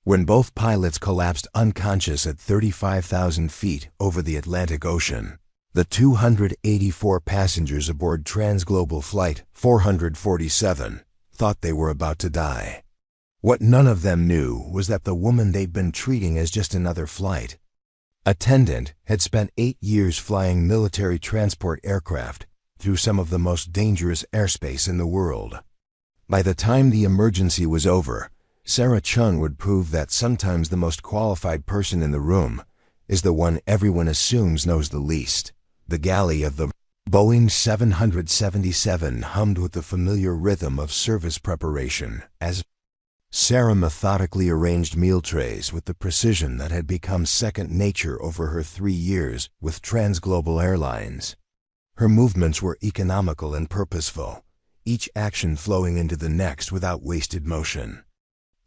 when both pilots collapsed unconscious at 35,000 feet over the Atlantic Ocean. The 284 passengers aboard TransGlobal Flight 447 thought they were about to die. What none of them knew was that the woman they'd been treating as just another flight attendant had spent 8 years flying military transport aircraft through some of the most dangerous airspace in the world. By the time the emergency was over, Sarah Chen would prove that sometimes the most qualified person in the room is the one everyone assumes knows the least. The galley of the Boeing 777 hummed with the familiar rhythm of service preparation as Sarah methodically arranged meal trays with the precision that had become second nature over her 3 years with TransGlobal Airlines. Her movements were economical and purposeful, each action flowing into the next without wasted motion.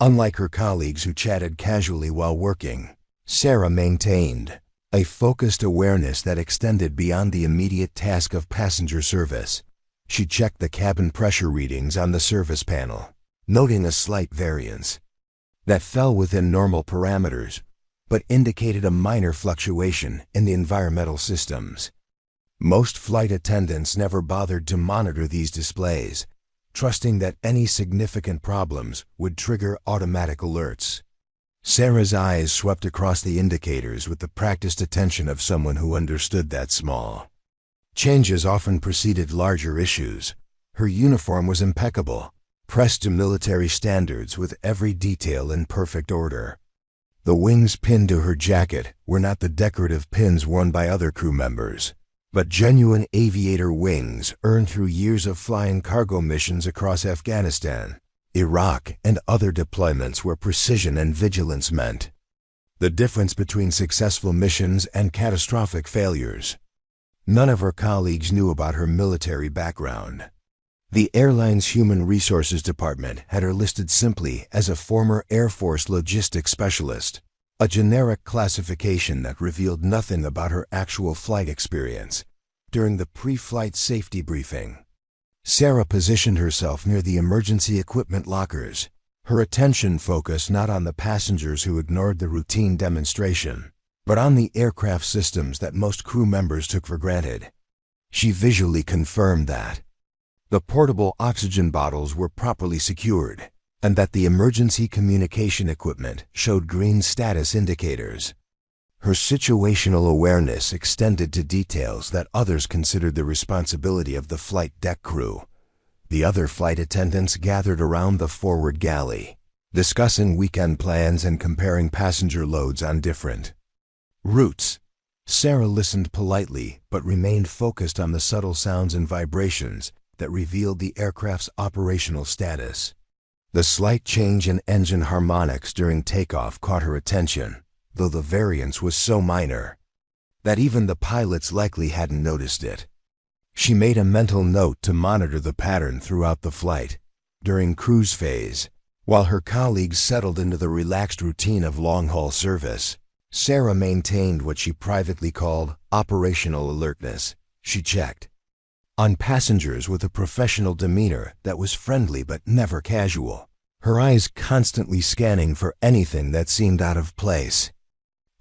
Unlike her colleagues who chatted casually while working, Sarah maintained a focused awareness that extended beyond the immediate task of passenger service. She checked the cabin pressure readings on the service panel, noting a slight variance that fell within normal parameters, but indicated a minor fluctuation in the environmental systems. Most flight attendants never bothered to monitor these displays, trusting that any significant problems would trigger automatic alerts. Sarah's eyes swept across the indicators with the practiced attention of someone who understood that small changes often preceded larger issues. Her uniform was impeccable, pressed to military standards with every detail in perfect order. The wings pinned to her jacket were not the decorative pins worn by other crew members, but genuine aviator wings earned through years of flying cargo missions across Afghanistan, Iraq, and other deployments where precision and vigilance meant the difference between successful missions and catastrophic failures. None of her colleagues knew about her military background. The airline's Human Resources Department had her listed simply as a former Air Force logistics specialist, a generic classification that revealed nothing about her actual flight experience. During the pre-flight safety briefing, Sarah positioned herself near the emergency equipment lockers, her attention focused not on the passengers who ignored the routine demonstration, but on the aircraft systems that most crew members took for granted. She visually confirmed that the portable oxygen bottles were properly secured, and that the emergency communication equipment showed green status indicators. Her situational awareness extended to details that others considered the responsibility of the flight deck crew. The other flight attendants gathered around the forward galley, discussing weekend plans and comparing passenger loads on different routes. Sarah listened politely but remained focused on the subtle sounds and vibrations that revealed the aircraft's operational status. The slight change in engine harmonics during takeoff caught her attention, though the variance was so minor that even the pilots likely hadn't noticed it. She made a mental note to monitor the pattern throughout the flight. During cruise phase, while her colleagues settled into the relaxed routine of long-haul service, Sarah maintained what she privately called operational alertness. She checked on passengers with a professional demeanor that was friendly but never casual, her eyes constantly scanning for anything that seemed out of place.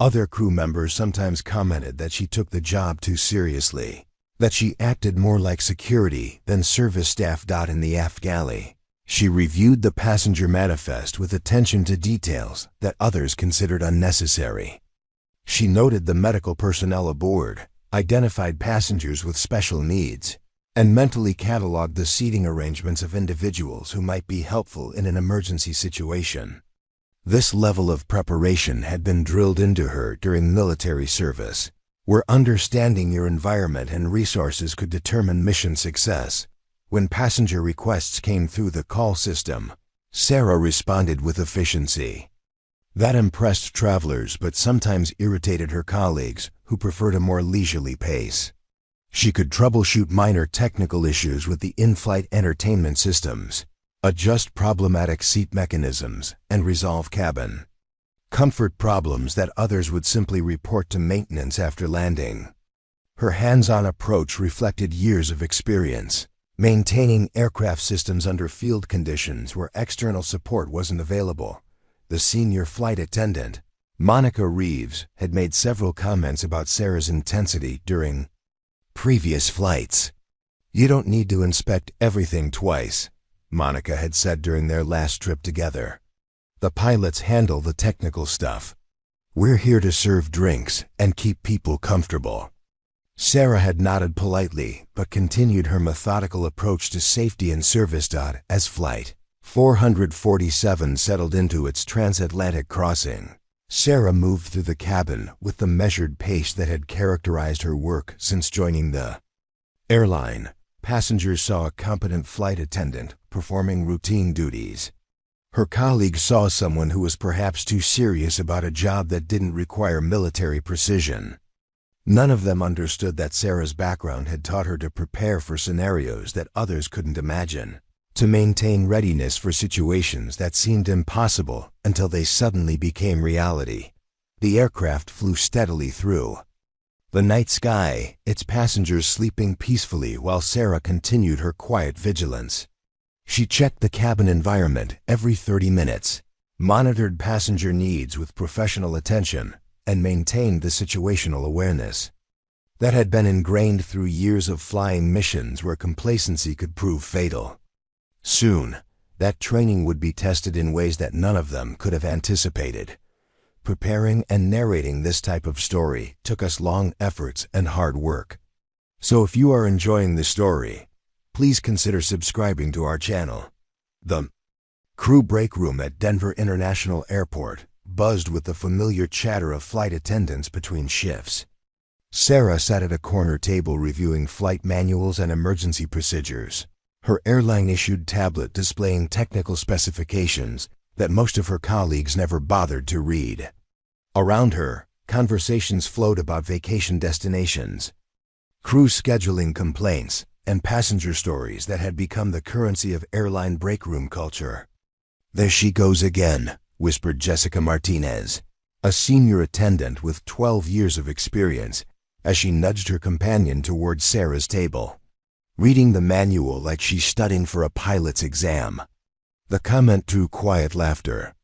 Other crew members sometimes commented that she took the job too seriously, that she acted more like security than service staff. In the aft galley, she reviewed the passenger manifest with attention to details that others considered unnecessary. She noted the medical personnel aboard, identified passengers with special needs, and mentally cataloged the seating arrangements of individuals who might be helpful in an emergency situation. This level of preparation had been drilled into her during military service, where understanding your environment and resources could determine mission success. When passenger requests came through the call system, Sarah responded with efficiency. That impressed travelers but sometimes irritated her colleagues, who preferred a more leisurely pace. She could troubleshoot minor technical issues with the in-flight entertainment systems, adjust problematic seat mechanisms, and resolve cabin comfort problems that others would simply report to maintenance after landing. Her hands-on approach reflected years of experience, maintaining aircraft systems under field conditions where external support wasn't available. the senior flight attendant, Monica Reeves, had made several comments about Sarah's intensity during previous flights. "You don't need to inspect everything twice," Monica had said during their last trip together. "The pilots handle the technical stuff. We're here to serve drinks and keep people comfortable." Sarah had nodded politely, but continued her methodical approach to safety and service. As Flight 447 settled into its transatlantic crossing, Sarah moved through the cabin with the measured pace that had characterized her work since joining the airline. Passengers saw a competent flight attendant performing routine duties. Her colleagues saw someone who was perhaps too serious about a job that didn't require military precision. None of them understood that Sarah's background had taught her to prepare for scenarios that others couldn't imagine, to maintain readiness for situations that seemed impossible until they suddenly became reality. The aircraft flew steadily through the night sky, its passengers sleeping peacefully while Sarah continued her quiet vigilance. She checked the cabin environment every 30 minutes, monitored passenger needs with professional attention, and maintained the situational awareness that had been ingrained through years of flying missions where complacency could prove fatal. Soon, that training would be tested in ways that none of them could have anticipated. Preparing and narrating this type of story took us long efforts and hard work. So if you are enjoying the story, please consider subscribing to our channel. The crew break room at Denver International Airport buzzed with the familiar chatter of flight attendants between shifts. Sarah sat at a corner table reviewing flight manuals and emergency procedures, her airline-issued tablet displaying technical specifications that most of her colleagues never bothered to read. Around her, conversations flowed about vacation destinations, crew scheduling complaints, and passenger stories that had become the currency of airline break room culture. "There she goes again," whispered Jessica Martinez, a senior attendant with 12 years of experience, as she nudged her companion toward Sarah's table. "Reading the manual like she's studying for a pilot's exam." The comment drew quiet laughter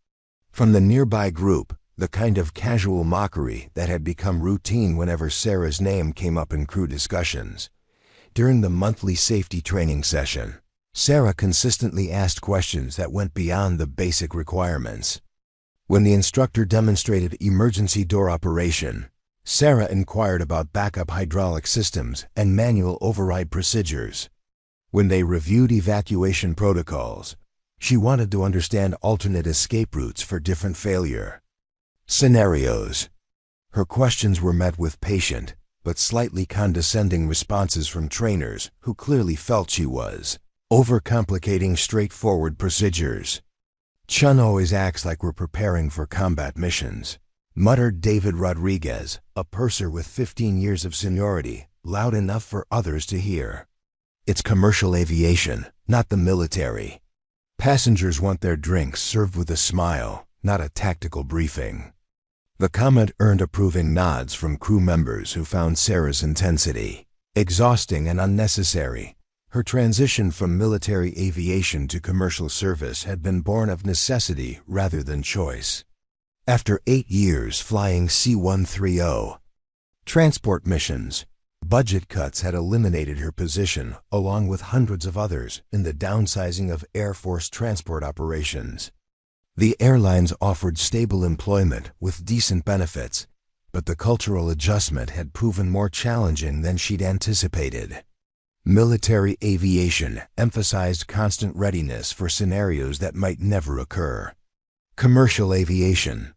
from the nearby group, the kind of casual mockery that had become routine whenever Sarah's name came up in crew discussions. During the monthly safety training session, Sarah consistently asked questions that went beyond the basic requirements. When the instructor demonstrated emergency door operation, Sarah inquired about backup hydraulic systems and manual override procedures. When they reviewed evacuation protocols, she wanted to understand alternate escape routes for different failure scenarios. Her questions were met with patient but slightly condescending responses from trainers who clearly felt she was overcomplicating straightforward procedures. "Chen always acts like we're preparing for combat missions," muttered David Rodriguez, a purser with 15 years of seniority, loud enough for others to hear. "It's commercial aviation, not the military. Passengers want their drinks served with a smile, not a tactical briefing." The comment earned approving nods from crew members who found Sarah's intensity exhausting and unnecessary. Her transition from military aviation to commercial service had been born of necessity rather than choice. After 8 years flying C-130 transport missions, budget cuts had eliminated her position along with hundreds of others in the downsizing of Air Force transport operations. The airlines offered stable employment with decent benefits, but the cultural adjustment had proven more challenging than she'd anticipated. Military aviation emphasized constant readiness for scenarios that might never occur. Commercial aviation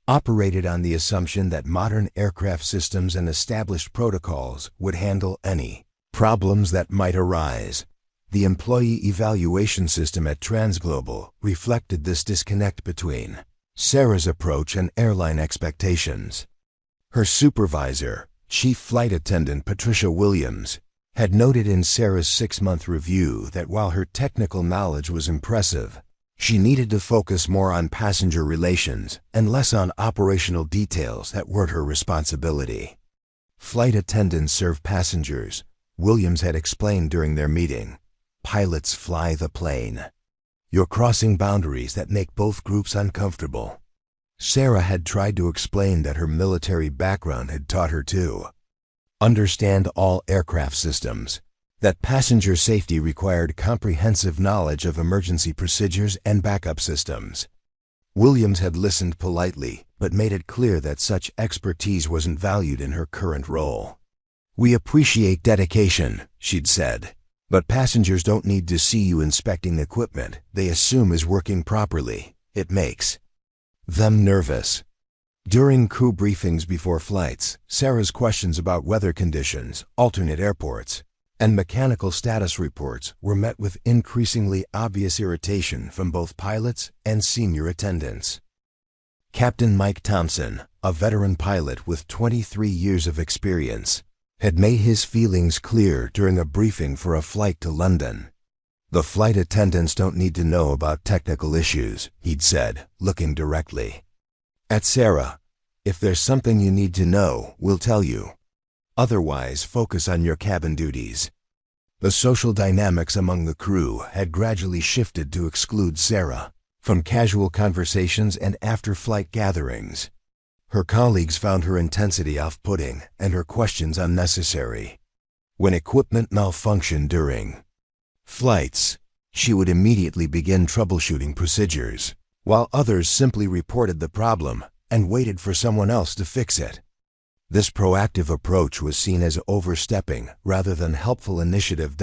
operated on the assumption that modern aircraft systems and established protocols would handle any problems that might arise. The employee evaluation system at TransGlobal reflected this disconnect between Sarah's approach and airline expectations. Her supervisor, Chief Flight Attendant Patricia Williams, had noted in Sarah's 6-month review that while her technical knowledge was impressive, she needed to focus more on passenger relations and less on operational details that weren't her responsibility. Flight attendants serve passengers, Williams had explained during their meeting. Pilots fly the plane. You're crossing boundaries that make both groups uncomfortable. Sarah had tried to explain that her military background had taught her to understand all aircraft systems, that passenger safety required comprehensive knowledge of emergency procedures and backup systems. Williams had listened politely, but made it clear that such expertise wasn't valued in her current role. "We appreciate dedication," she'd said, "but passengers don't need to see you inspecting equipment they assume is working properly. It makes them nervous." During crew briefings before flights, Sarah's questions about weather conditions, alternate airports, and mechanical status reports were met with increasingly obvious irritation from both pilots and senior attendants. Captain Mike Thompson, a veteran pilot with 23 years of experience, had made his feelings clear during a briefing for a flight to London. "The flight attendants don't need to know about technical issues," he'd said, looking directly at Sarah. "If there's something you need to know, we'll tell you. Otherwise, focus on your cabin duties." The social dynamics among the crew had gradually shifted to exclude Sarah from casual conversations and after-flight gatherings. Her colleagues found her intensity off-putting and her questions unnecessary. When equipment malfunctioned during flights, she would immediately begin troubleshooting procedures, while others simply reported the problem and waited for someone else to fix it. This proactive approach was seen as overstepping rather than helpful initiative.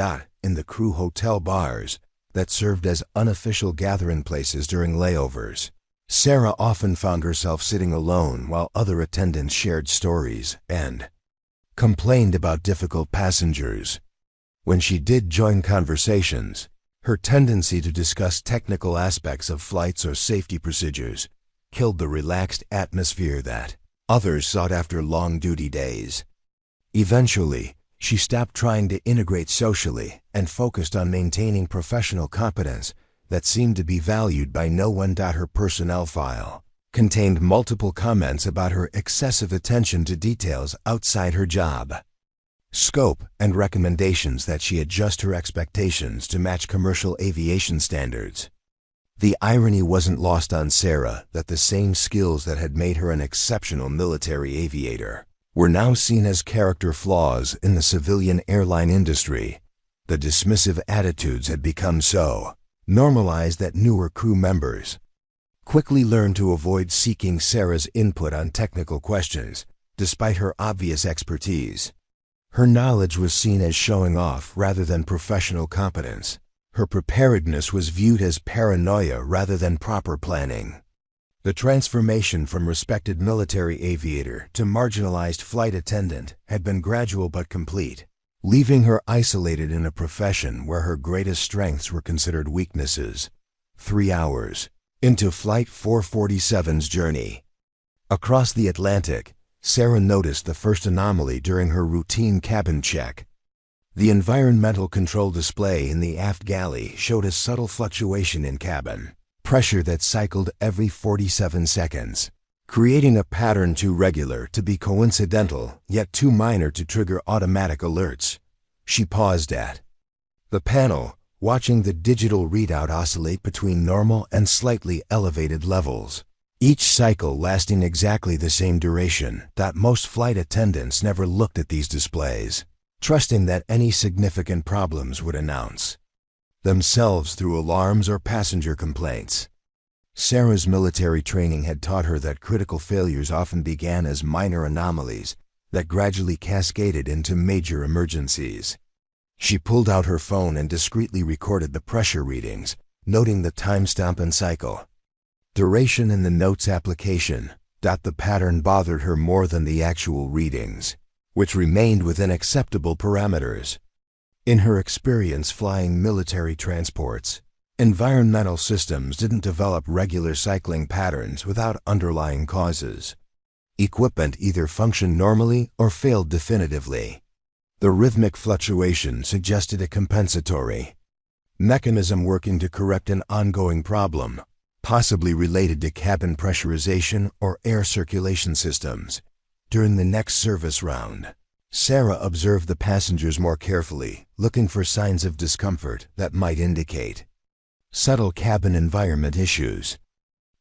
In the crew hotel bars that served as unofficial gathering places during layovers, Sarah often found herself sitting alone while other attendants shared stories and complained about difficult passengers. When she did join conversations, her tendency to discuss technical aspects of flights or safety procedures killed the relaxed atmosphere that others sought after long duty days. Eventually, she stopped trying to integrate socially and focused on maintaining professional competence that seemed to be valued by no one. Her personnel file contained multiple comments about her excessive attention to details outside her job scope and recommendations that she adjust her expectations to match commercial aviation standards. The irony wasn't lost on Sarah that the same skills that had made her an exceptional military aviator were now seen as character flaws in the civilian airline industry. The dismissive attitudes had become so normalized that newer crew members quickly learned to avoid seeking Sarah's input on technical questions, despite her obvious expertise. Her knowledge was seen as showing off rather than professional competence. Her preparedness was viewed as paranoia rather than proper planning. The transformation from respected military aviator to marginalized flight attendant had been gradual but complete, leaving her isolated in a profession where her greatest strengths were considered weaknesses. 3 hours into Flight 447's journey across the Atlantic, Sarah noticed the first anomaly during her routine cabin check. The environmental control display in the aft galley showed a subtle fluctuation in cabin pressure that cycled every 47 seconds, creating a pattern too regular to be coincidental, yet too minor to trigger automatic alerts. She paused at the panel, watching the digital readout oscillate between normal and slightly elevated levels, each cycle lasting exactly the same duration. Most flight attendants never looked at these displays, trusting that any significant problems would announce themselves through alarms or passenger complaints. Sarah's military training had taught her that critical failures often began as minor anomalies that gradually cascaded into major emergencies. She pulled out her phone and discreetly recorded the pressure readings, noting the timestamp and cycle duration in the notes application. The pattern bothered her more than the actual readings, which remained within acceptable parameters. In her experience flying military transports, environmental systems didn't develop regular cycling patterns without underlying causes. Equipment either functioned normally or failed definitively. The rhythmic fluctuation suggested a compensatory mechanism working to correct an ongoing problem, possibly related to cabin pressurization or air circulation systems. During the next service round, Sarah observed the passengers more carefully, looking for signs of discomfort that might indicate Subtle cabin environment issues.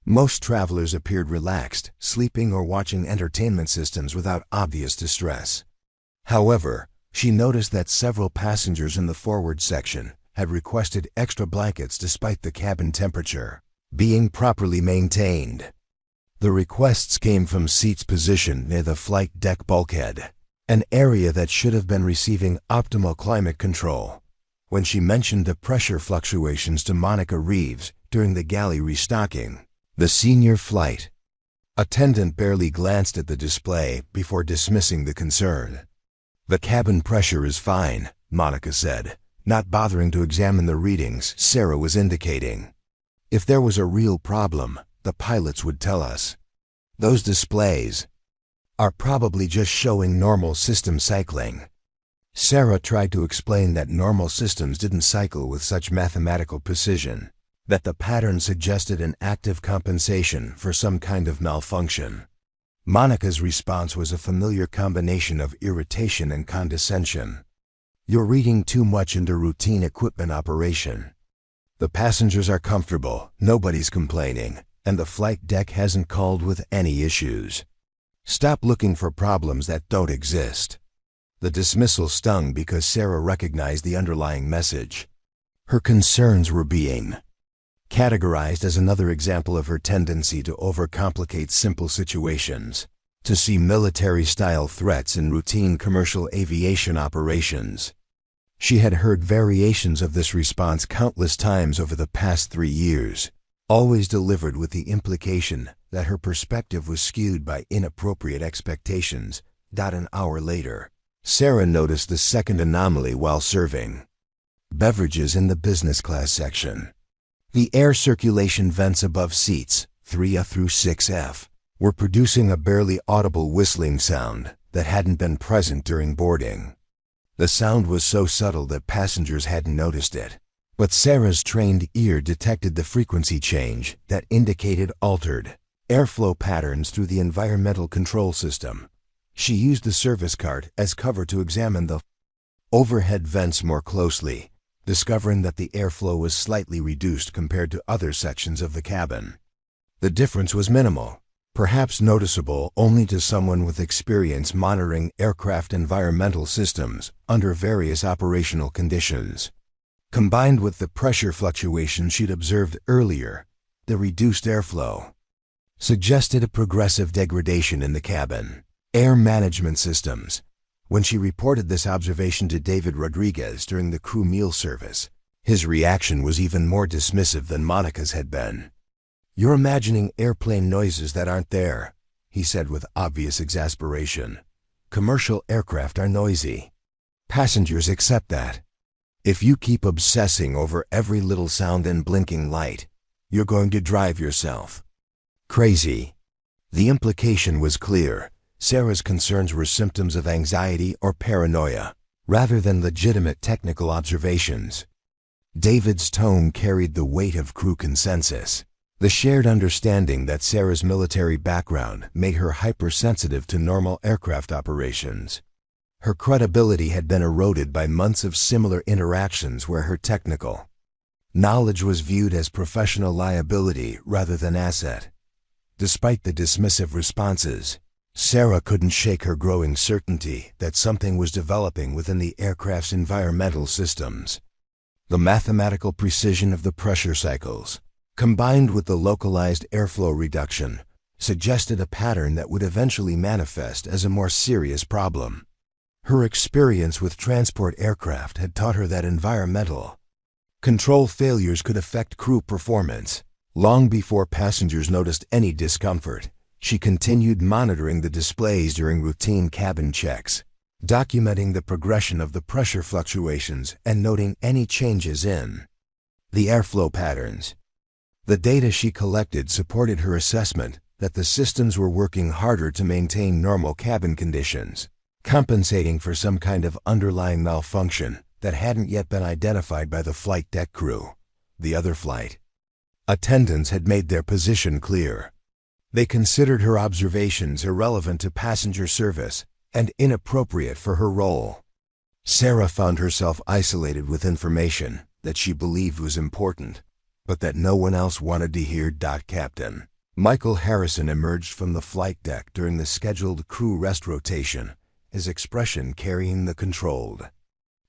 Most travelers appeared relaxed, sleeping or watching entertainment systems without obvious distress. However, she noticed that several passengers in the forward section had requested extra blankets despite the cabin temperature being properly maintained. The requests came from seats positioned near the flight deck bulkhead, an area that should have been receiving optimal climate control. When she mentioned the pressure fluctuations to Monica Reeves during the galley restocking, the senior flight attendant barely glanced at the display before dismissing the concern. "The cabin pressure is fine," Monica said, not bothering to examine the readings Sarah was indicating. "If there was a real problem, the pilots would tell us. Those displays are probably just showing normal system cycling." Sarah tried to explain that normal systems didn't cycle with such mathematical precision, that the pattern suggested an active compensation for some kind of malfunction. Monica's response was a familiar combination of irritation and condescension. "You're reading too much into routine equipment operation. The passengers are comfortable, nobody's complaining, and the flight deck hasn't called with any issues. Stop looking for problems that don't exist." The dismissal stung because Sarah recognized the underlying message. Her concerns were being categorized as another example of her tendency to overcomplicate simple situations, to see military-style threats in routine commercial aviation operations. She had heard variations of this response countless times over the past 3 years, always delivered with the implication that her perspective was skewed by inappropriate expectations. An hour later, Sarah noticed the second anomaly while serving beverages in the business class section. The air circulation vents above seats 3A through 6F were producing a barely audible whistling sound that hadn't been present during boarding. The sound was so subtle that passengers hadn't noticed it, but Sarah's trained ear detected the frequency change that indicated altered airflow patterns through the environmental control system. She used the service cart as cover to examine the overhead vents more closely, discovering that the airflow was slightly reduced compared to other sections of the cabin. The difference was minimal, perhaps noticeable only to someone with experience monitoring aircraft environmental systems under various operational conditions. Combined with the pressure fluctuations she'd observed earlier, the reduced airflow suggested a progressive degradation in the cabin air management systems. When she reported this observation to David Rodriguez during the crew meal service, his reaction was even more dismissive than Monica's had been. "You're imagining airplane noises that aren't there," he said with obvious exasperation. "Commercial aircraft are noisy. Passengers accept that. If you keep obsessing over every little sound and blinking light, you're going to drive yourself crazy." The implication was clear. Sarah's concerns were symptoms of anxiety or paranoia, rather than legitimate technical observations. David's tone carried the weight of crew consensus, the shared understanding that Sarah's military background made her hypersensitive to normal aircraft operations. Her credibility had been eroded by months of similar interactions where her technical knowledge was viewed as professional liability rather than asset. Despite the dismissive responses, Sarah couldn't shake her growing certainty that something was developing within the aircraft's environmental systems. The mathematical precision of the pressure cycles, combined with the localized airflow reduction, suggested a pattern that would eventually manifest as a more serious problem. Her experience with transport aircraft had taught her that environmental control failures could affect crew performance. Long before passengers noticed any discomfort, she continued monitoring the displays during routine cabin checks, documenting the progression of the pressure fluctuations and noting any changes in the airflow patterns. The data she collected supported her assessment that the systems were working harder to maintain normal cabin conditions, compensating for some kind of underlying malfunction that hadn't yet been identified by the flight deck crew. The other flight attendants had made their position clear. They considered her observations irrelevant to passenger service and inappropriate for her role. Sarah found herself isolated with information that she believed was important, but that no one else wanted to hear. Captain Michael Harrison emerged from the flight deck during the scheduled crew rest rotation, his expression carrying the controlled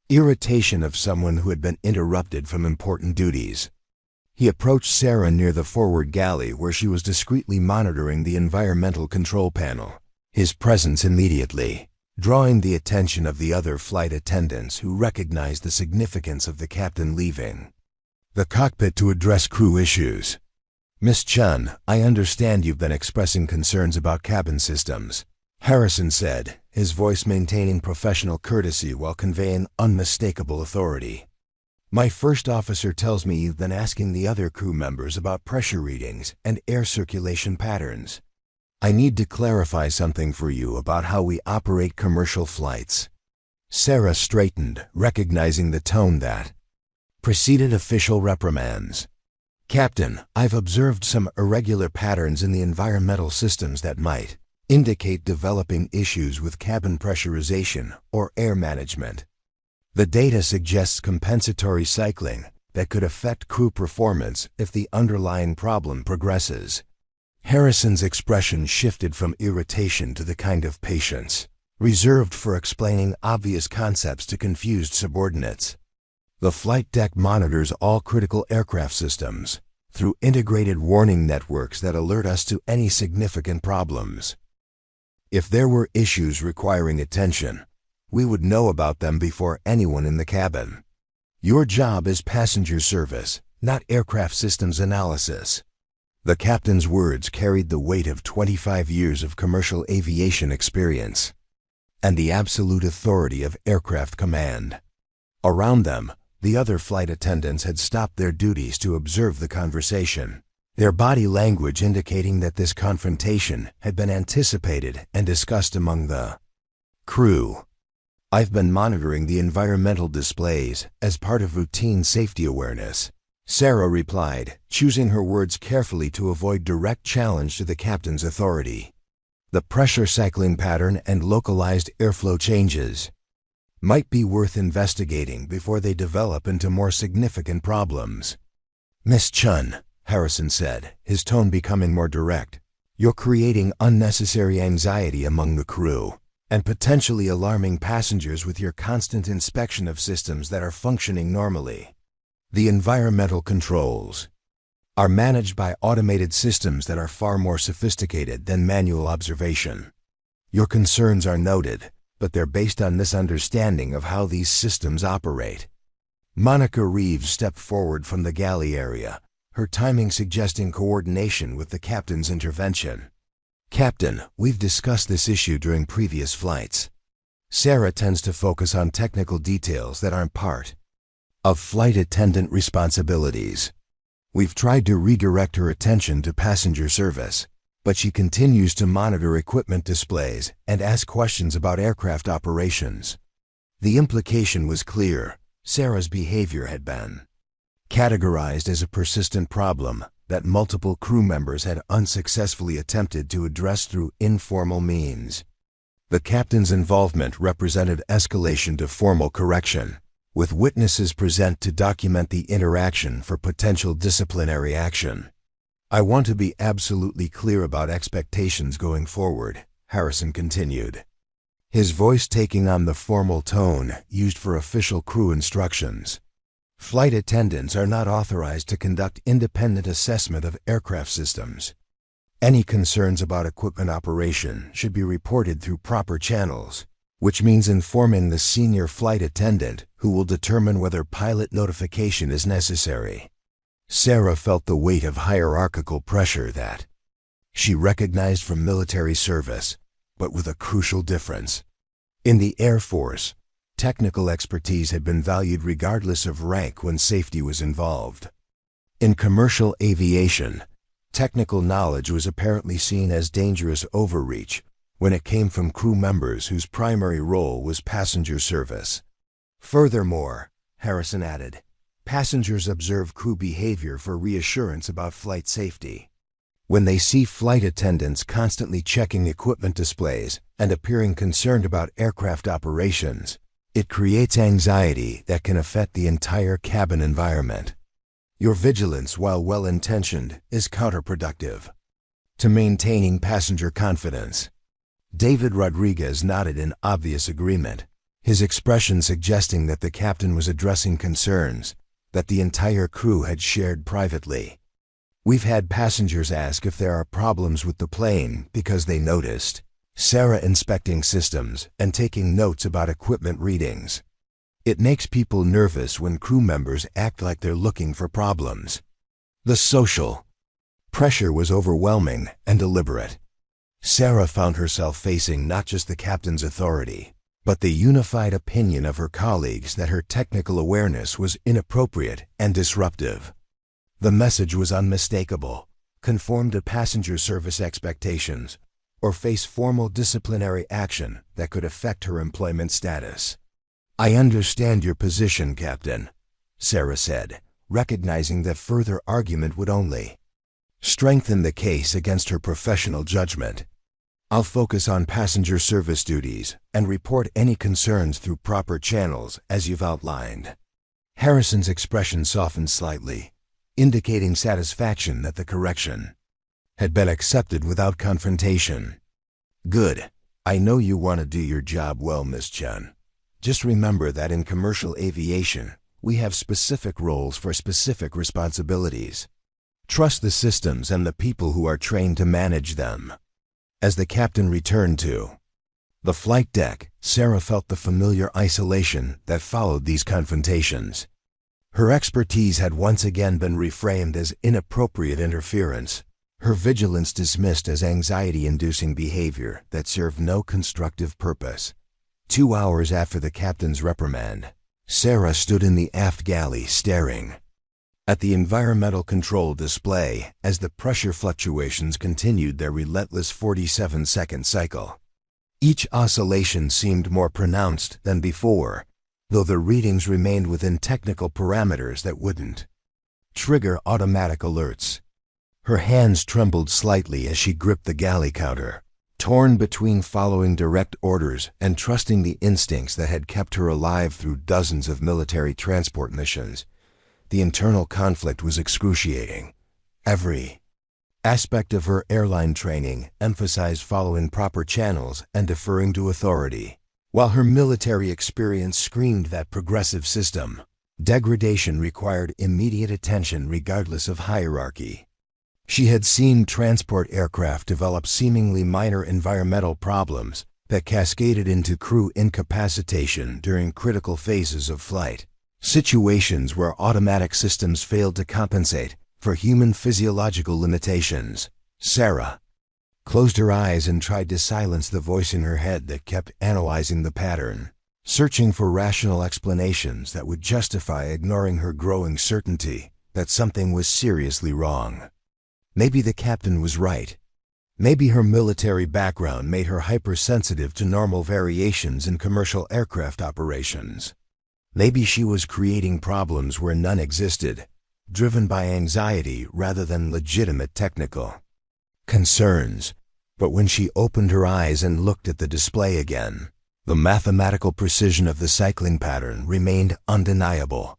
irritation of someone who had been interrupted from important duties. He approached Sarah near the forward galley where she was discreetly monitoring the environmental control panel, his presence immediately drawing the attention of the other flight attendants who recognized the significance of the captain leaving the cockpit to address crew issues. "Miss Chen, I understand you've been expressing concerns about cabin systems," Harrison said, his voice maintaining professional courtesy while conveying unmistakable authority. "My first officer tells me you've been asking the other crew members about pressure readings and air circulation patterns. I need to clarify something for you about how we operate commercial flights." Sarah straightened, recognizing the tone that preceded official reprimands. "Captain, I've observed some irregular patterns in the environmental systems that might indicate developing issues with cabin pressurization or air management. The data suggests compensatory cycling that could affect crew performance if the underlying problem progresses." Harrison's expression shifted from irritation to the kind of patience reserved for explaining obvious concepts to confused subordinates. "The flight deck monitors all critical aircraft systems through integrated warning networks that alert us to any significant problems. If there were issues requiring attention, we would know about them before anyone in the cabin. Your job is passenger service, not aircraft systems analysis." The captain's words carried the weight of 25 years of commercial aviation experience and the absolute authority of aircraft command. Around them, the other flight attendants had stopped their duties to observe the conversation, their body language indicating that this confrontation had been anticipated and discussed among the crew. "I've been monitoring the environmental displays as part of routine safety awareness," Sarah replied, choosing her words carefully to avoid direct challenge to the captain's authority. "The pressure cycling pattern and localized airflow changes might be worth investigating before they develop into more significant problems." "Miss Chen," Harrison said, his tone becoming more direct, "you're creating unnecessary anxiety among the crew and potentially alarming passengers with your constant inspection of systems that are functioning normally. The environmental controls are managed by automated systems that are far more sophisticated than manual observation. Your concerns are noted, but they're based on misunderstanding of how these systems operate." Monica Reeves stepped forward from the galley area, her timing suggesting coordination with the captain's intervention. "Captain, we've discussed this issue during previous flights. Sarah tends to focus on technical details that aren't part of flight attendant responsibilities. We've tried to redirect her attention to passenger service, but she continues to monitor equipment displays and ask questions about aircraft operations." The implication was clear. Sarah's behavior had been categorized as a persistent problem that multiple crew members had unsuccessfully attempted to address through informal means. The captain's involvement represented escalation to formal correction, with witnesses present to document the interaction for potential disciplinary action. "I want to be absolutely clear about expectations going forward," Harrison continued, his voice taking on the formal tone used for official crew instructions. "Flight attendants are not authorized to conduct independent assessment of aircraft systems. Any concerns about equipment operation should be reported through proper channels, which means informing the senior flight attendant who will determine whether pilot notification is necessary." Sarah felt the weight of hierarchical pressure that she recognized from military service, but with a crucial difference. In the Air Force, technical expertise had been valued regardless of rank when safety was involved. In commercial aviation, technical knowledge was apparently seen as dangerous overreach when it came from crew members whose primary role was passenger service. Furthermore, Harrison added, passengers observe crew behavior for reassurance about flight safety. When they see flight attendants constantly checking equipment displays and appearing concerned about aircraft operations, it creates anxiety that can affect the entire cabin environment. Your vigilance, while well-intentioned, is counterproductive to maintaining passenger confidence. David Rodriguez nodded in obvious agreement, his expression suggesting that the captain was addressing concerns that the entire crew had shared privately. We've had passengers ask if there are problems with the plane because they noticed Sarah inspecting systems and taking notes about equipment readings. It makes people nervous when crew members act like they're looking for problems. The social pressure was overwhelming and deliberate. Sarah found herself facing not just the captain's authority, but the unified opinion of her colleagues that her technical awareness was inappropriate and disruptive. The message was unmistakable: conform to passenger service expectations, or face formal disciplinary action that could affect her employment status. "I understand your position, Captain," Sarah said, recognizing that further argument would only strengthen the case against her professional judgment. "I'll focus on passenger service duties and report any concerns through proper channels as you've outlined." Harrison's expression softened slightly, indicating satisfaction that the correction had been accepted without confrontation. "Good. I know you want to do your job well, Miss Chen. Just remember that in commercial aviation, we have specific roles for specific responsibilities. Trust the systems and the people who are trained to manage them." As the captain returned to the flight deck, Sarah felt the familiar isolation that followed these confrontations. Her expertise had once again been reframed as inappropriate interference, her vigilance dismissed as anxiety-inducing behavior that served no constructive purpose. 2 hours after the captain's reprimand, Sarah stood in the aft galley staring at the environmental control display as the pressure fluctuations continued their relentless 47-second cycle. Each oscillation seemed more pronounced than before, though the readings remained within technical parameters that wouldn't trigger automatic alerts. Her hands trembled slightly as she gripped the galley counter, torn between following direct orders and trusting the instincts that had kept her alive through dozens of military transport missions. The internal conflict was excruciating. Every aspect of her airline training emphasized following proper channels and deferring to authority, while her military experience screamed that progressive system degradation required immediate attention regardless of hierarchy. She had seen transport aircraft develop seemingly minor environmental problems that cascaded into crew incapacitation during critical phases of flight. Situations where automatic systems failed to compensate for human physiological limitations. Sarah closed her eyes and tried to silence the voice in her head that kept analyzing the pattern, searching for rational explanations that would justify ignoring her growing certainty that something was seriously wrong. Maybe the captain was right. Maybe her military background made her hypersensitive to normal variations in commercial aircraft operations. Maybe she was creating problems where none existed, driven by anxiety rather than legitimate technical concerns. But when she opened her eyes and looked at the display again, the mathematical precision of the cycling pattern remained undeniable.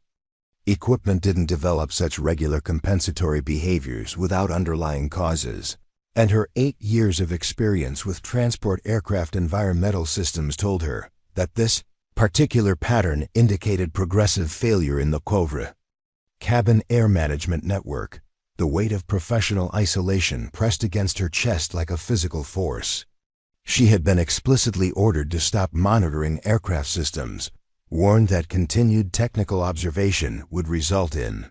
Equipment didn't develop such regular compensatory behaviors without underlying causes, and her 8 years of experience with transport aircraft environmental systems told her that this particular pattern indicated progressive failure in the COVRA cabin air management network. The weight of professional isolation pressed against her chest like a physical force. She had been explicitly ordered to stop monitoring aircraft systems, warned that continued technical observation would result in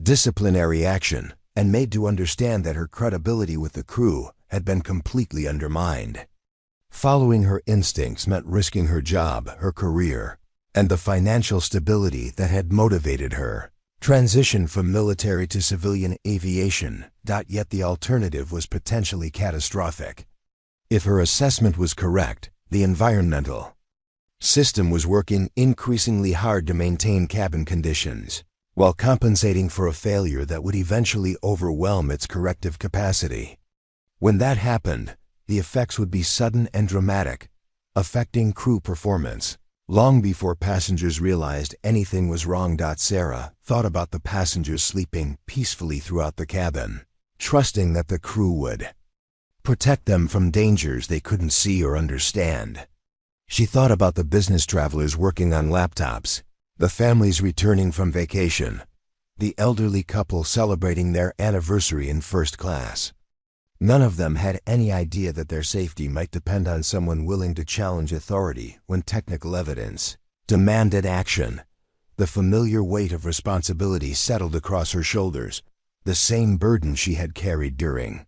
disciplinary action, and made to understand that her credibility with the crew had been completely undermined. Following her instincts meant risking her job, her career, and the financial stability that had motivated her transition from military to civilian aviation. Yet the alternative was potentially catastrophic. If her assessment was correct, the environmental system was working increasingly hard to maintain cabin conditions, while compensating for a failure that would eventually overwhelm its corrective capacity. When that happened, the effects would be sudden and dramatic, affecting crew performance, Long before passengers realized anything was wrong, Sarah thought about the passengers sleeping peacefully throughout the cabin, trusting that the crew would protect them from dangers they couldn't see or understand. She thought about the business travelers working on laptops, the families returning from vacation, the elderly couple celebrating their anniversary in first class. None of them had any idea that their safety might depend on someone willing to challenge authority when technical evidence demanded action. The familiar weight of responsibility settled across her shoulders, the same burden she had carried during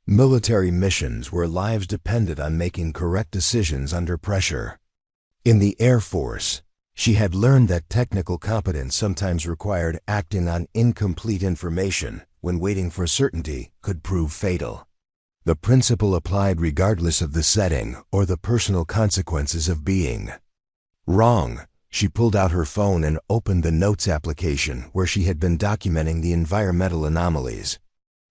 military missions where lives depended on making correct decisions under pressure. In the Air Force, she had learned that technical competence sometimes required acting on incomplete information when waiting for certainty could prove fatal. The principle applied regardless of the setting or the personal consequences of being wrong. She pulled out her phone and opened the Notes application where she had been documenting the environmental anomalies.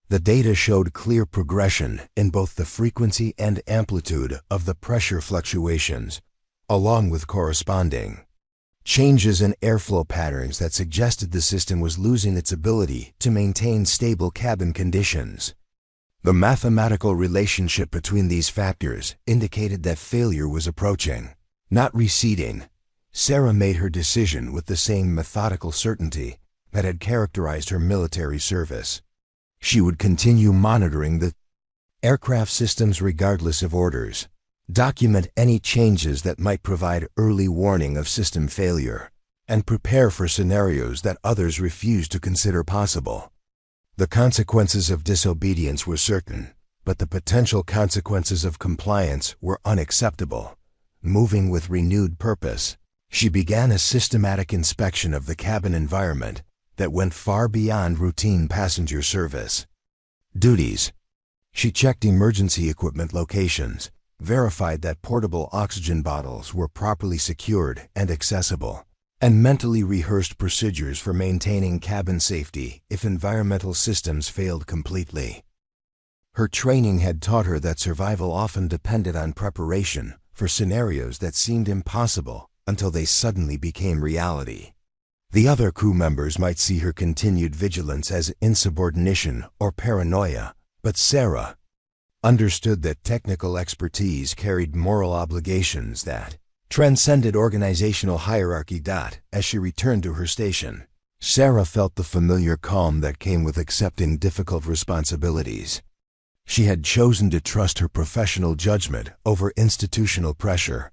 The data showed clear progression in both the frequency and amplitude of the pressure fluctuations, along with corresponding changes in airflow patterns that suggested the system was losing its ability to maintain stable cabin conditions. The mathematical relationship between these factors indicated that failure was approaching, not receding. Sarah made her decision with the same methodical certainty that had characterized her military service. She would continue monitoring the aircraft systems regardless of orders, document any changes that might provide early warning of system failure, and prepare for scenarios that others refused to consider possible. The consequences of disobedience were certain, but the potential consequences of compliance were unacceptable. Moving with renewed purpose, she began a systematic inspection of the cabin environment that went far beyond routine passenger service duties. She checked emergency equipment locations, verified that portable oxygen bottles were properly secured and accessible, and mentally rehearsed procedures for maintaining cabin safety if environmental systems failed completely. Her training had taught her that survival often depended on preparation for scenarios that seemed impossible until they suddenly became reality. The other crew members might see her continued vigilance as insubordination or paranoia, but Sarah understood that technical expertise carried moral obligations that transcended organizational hierarchy. As she returned to her station, Sarah felt the familiar calm that came with accepting difficult responsibilities. She had chosen to trust her professional judgment over institutional pressure,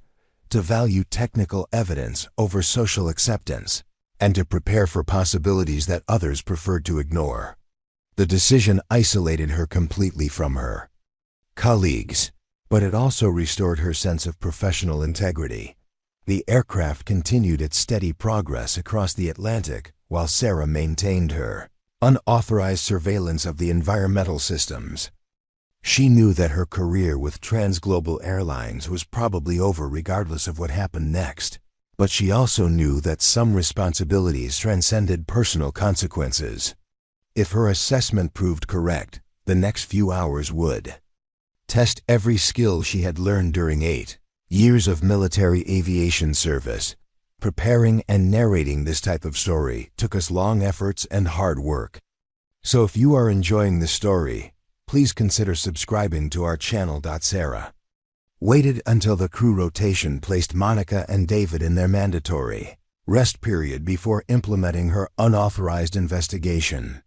to value technical evidence over social acceptance, and to prepare for possibilities that others preferred to ignore. The decision isolated her completely from her colleagues, but it also restored her sense of professional integrity. The aircraft continued its steady progress across the Atlantic while Sarah maintained her unauthorized surveillance of the environmental systems. She knew that her career with TransGlobal Airlines was probably over regardless of what happened next, but she also knew that some responsibilities transcended personal consequences. If her assessment proved correct, the next few hours would test every skill she had learned during 8 years of military aviation service. Preparing and narrating this type of story took us long efforts and hard work. So if you are enjoying this story, please consider subscribing to our channel. Sarah waited until the crew rotation placed Monica and David in their mandatory rest period before implementing her unauthorized investigation.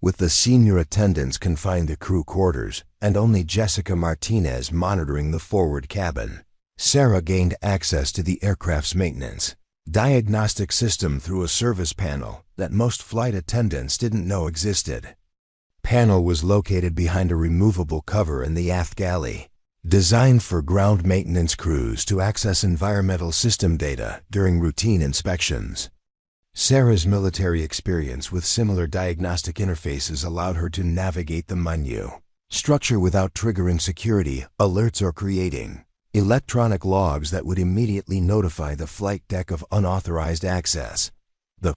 With the senior attendants confined to crew quarters and only Jessica Martinez monitoring the forward cabin, Sarah gained access to the aircraft's maintenance diagnostic system through a service panel that most flight attendants didn't know existed. Panel was located behind a removable cover in the aft galley, designed for ground maintenance crews to access environmental system data during routine inspections. Sarah's military experience with similar diagnostic interfaces allowed her to navigate the menu structure without triggering security alerts or creating electronic logs that would immediately notify the flight deck of unauthorized access. The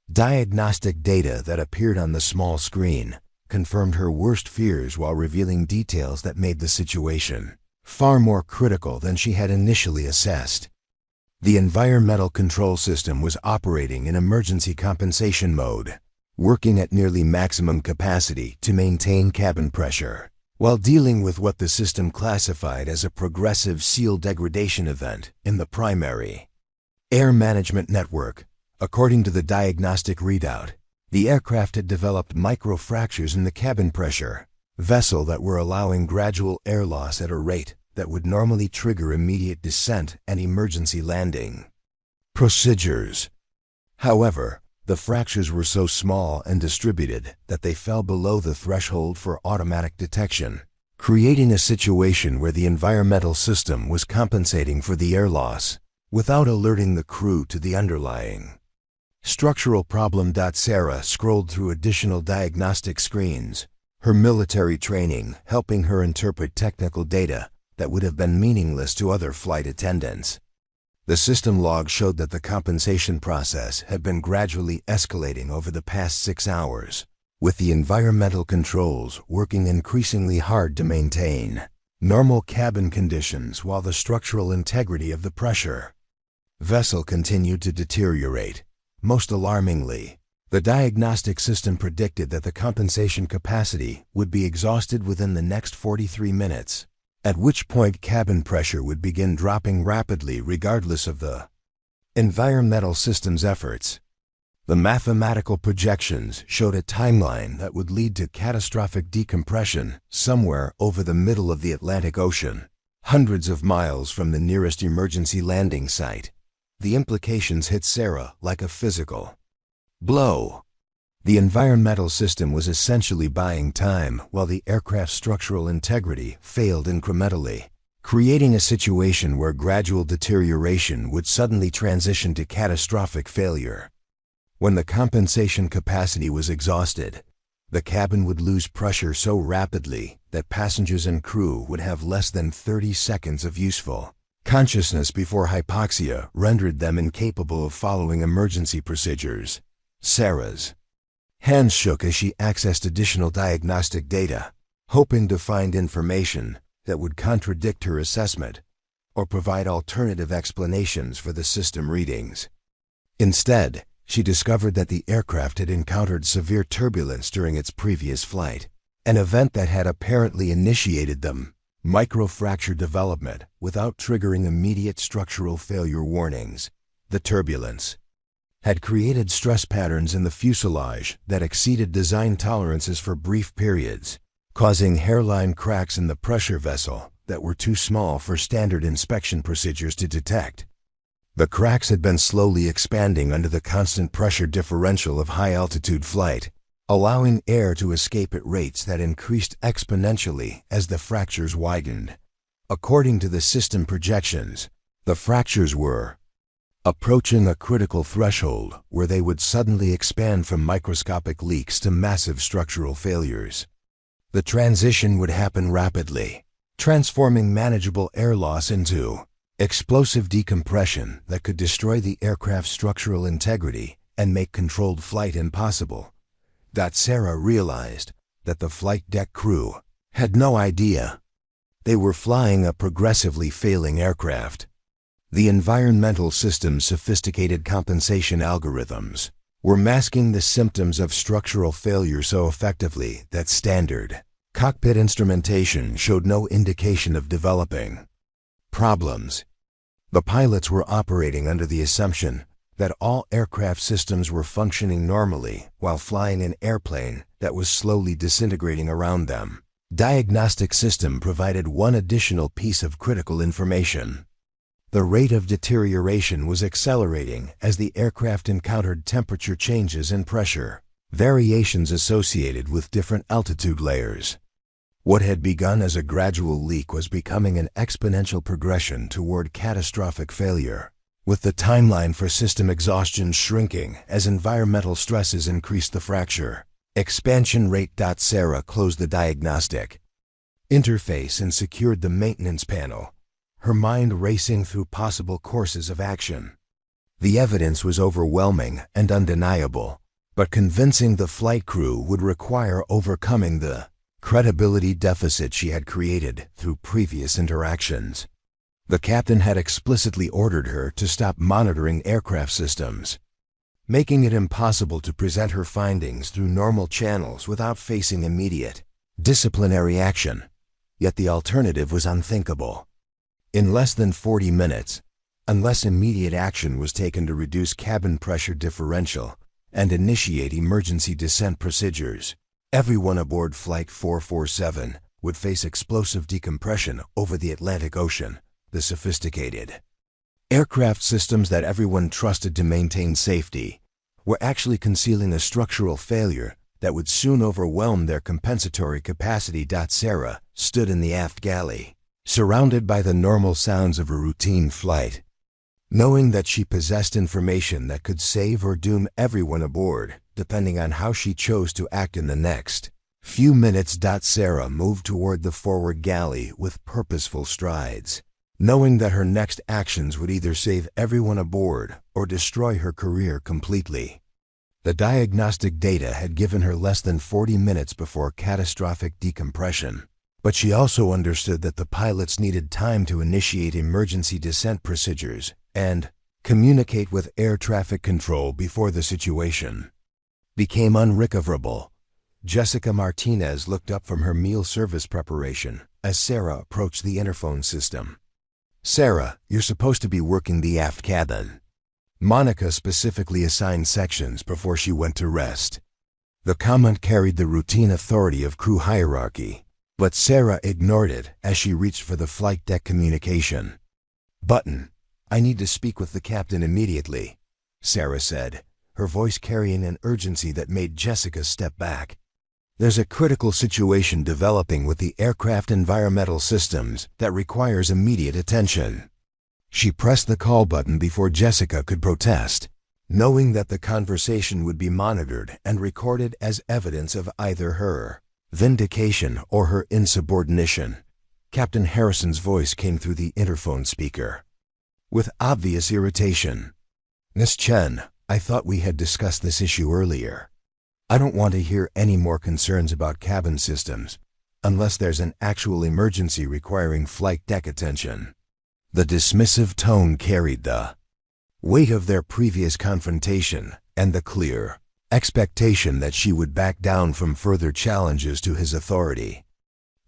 diagnostic data that appeared on the small screen confirmed her worst fears while revealing details that made the situation far more critical than she had initially assessed. The environmental control system was operating in emergency compensation mode, working at nearly maximum capacity to maintain cabin pressure, while dealing with what the system classified as a progressive seal degradation event in the primary air management network. According to the diagnostic readout, the aircraft had developed microfractures in the cabin pressure vessel that were allowing gradual air loss at a rate that would normally trigger immediate descent and emergency landing procedures. However, the fractures were so small and distributed that they fell below the threshold for automatic detection, creating a situation where the environmental system was compensating for the air loss without alerting the crew to the underlying structural problem. Sarah scrolled through additional diagnostic screens, her military training helping her interpret technical data that would have been meaningless to other flight attendants. The system log showed that the compensation process had been gradually escalating over the past 6 hours, with the environmental controls working increasingly hard to maintain normal cabin conditions while the structural integrity of the pressure vessel continued to deteriorate. Most alarmingly, the diagnostic system predicted that the compensation capacity would be exhausted within the next 43 minutes, at which point cabin pressure would begin dropping rapidly regardless of the environmental system's efforts. The mathematical projections showed a timeline that would lead to catastrophic decompression somewhere over the middle of the Atlantic Ocean, hundreds of miles from the nearest emergency landing site. The implications hit Sarah like a physical blow. The environmental system was essentially buying time while the aircraft's structural integrity failed incrementally, creating a situation where gradual deterioration would suddenly transition to catastrophic failure. When the compensation capacity was exhausted, the cabin would lose pressure so rapidly that passengers and crew would have less than 30 seconds of useful consciousness before hypoxia rendered them incapable of following emergency procedures. Sarah's hands shook as she accessed additional diagnostic data, hoping to find information that would contradict her assessment or provide alternative explanations for the system readings. Instead, she discovered that the aircraft had encountered severe turbulence during its previous flight, an event that had apparently initiated the microfracture development without triggering immediate structural failure warnings. The turbulence had created stress patterns in the fuselage that exceeded design tolerances for brief periods, causing hairline cracks in the pressure vessel that were too small for standard inspection procedures to detect. The cracks had been slowly expanding under the constant pressure differential of high-altitude flight, allowing air to escape at rates that increased exponentially as the fractures widened. According to the system projections, the fractures were approaching a critical threshold where they would suddenly expand from microscopic leaks to massive structural failures. The transition would happen rapidly, transforming manageable air loss into explosive decompression that could destroy the aircraft's structural integrity and make controlled flight impossible. Sarah realized that the flight deck crew had no idea. They were flying a progressively failing aircraft. The environmental system's sophisticated compensation algorithms were masking the symptoms of structural failure so effectively that standard cockpit instrumentation showed no indication of developing problems. The pilots were operating under the assumption that all aircraft systems were functioning normally while flying an airplane that was slowly disintegrating around them. Diagnostic system provided one additional piece of critical information. The rate of deterioration was accelerating as the aircraft encountered temperature changes and pressure variations associated with different altitude layers. What had begun as a gradual leak was becoming an exponential progression toward catastrophic failure, with the timeline for system exhaustion shrinking as environmental stresses increased the fracture expansion rate. Sarah closed the diagnostic interface and secured the maintenance panel, her mind racing through possible courses of action. The evidence was overwhelming and undeniable, but convincing the flight crew would require overcoming the credibility deficit she had created through previous interactions. The captain had explicitly ordered her to stop monitoring aircraft systems, making it impossible to present her findings through normal channels without facing immediate disciplinary action. Yet the alternative was unthinkable. In less than 40 minutes, unless immediate action was taken to reduce cabin pressure differential and initiate emergency descent procedures, everyone aboard Flight 447 would face explosive decompression over the Atlantic Ocean. The sophisticated aircraft systems that everyone trusted to maintain safety were actually concealing a structural failure that would soon overwhelm their compensatory capacity. Sarah stood in the aft galley, surrounded by the normal sounds of a routine flight, knowing that she possessed information that could save or doom everyone aboard, depending on how she chose to act in the next few minutes. Sarah moved toward the forward galley with purposeful strides, knowing that her next actions would either save everyone aboard or destroy her career completely. The diagnostic data had given her less than 40 minutes before catastrophic decompression, but she also understood that the pilots needed time to initiate emergency descent procedures and communicate with air traffic control before the situation became unrecoverable. Jessica Martinez looked up from her meal service preparation as Sarah approached the interphone system. "Sarah, you're supposed to be working the aft cabin." Monica specifically assigned sections before she went to rest. The comment carried the routine authority of crew hierarchy, but Sarah ignored it as she reached for the flight deck communication button. "I need to speak with the captain immediately," Sarah said, her voice carrying an urgency that made Jessica step back. "There's a critical situation developing with the aircraft environmental systems that requires immediate attention." She pressed the call button before Jessica could protest, knowing that the conversation would be monitored and recorded as evidence of either her vindication or her insubordination. Captain Harrison's voice came through the interphone speaker with obvious irritation. "Miss Chen, I thought we had discussed this issue earlier. I don't want to hear any more concerns about cabin systems unless there's an actual emergency requiring flight deck attention." The dismissive tone carried the weight of their previous confrontation and the clear expectation that she would back down from further challenges to his authority.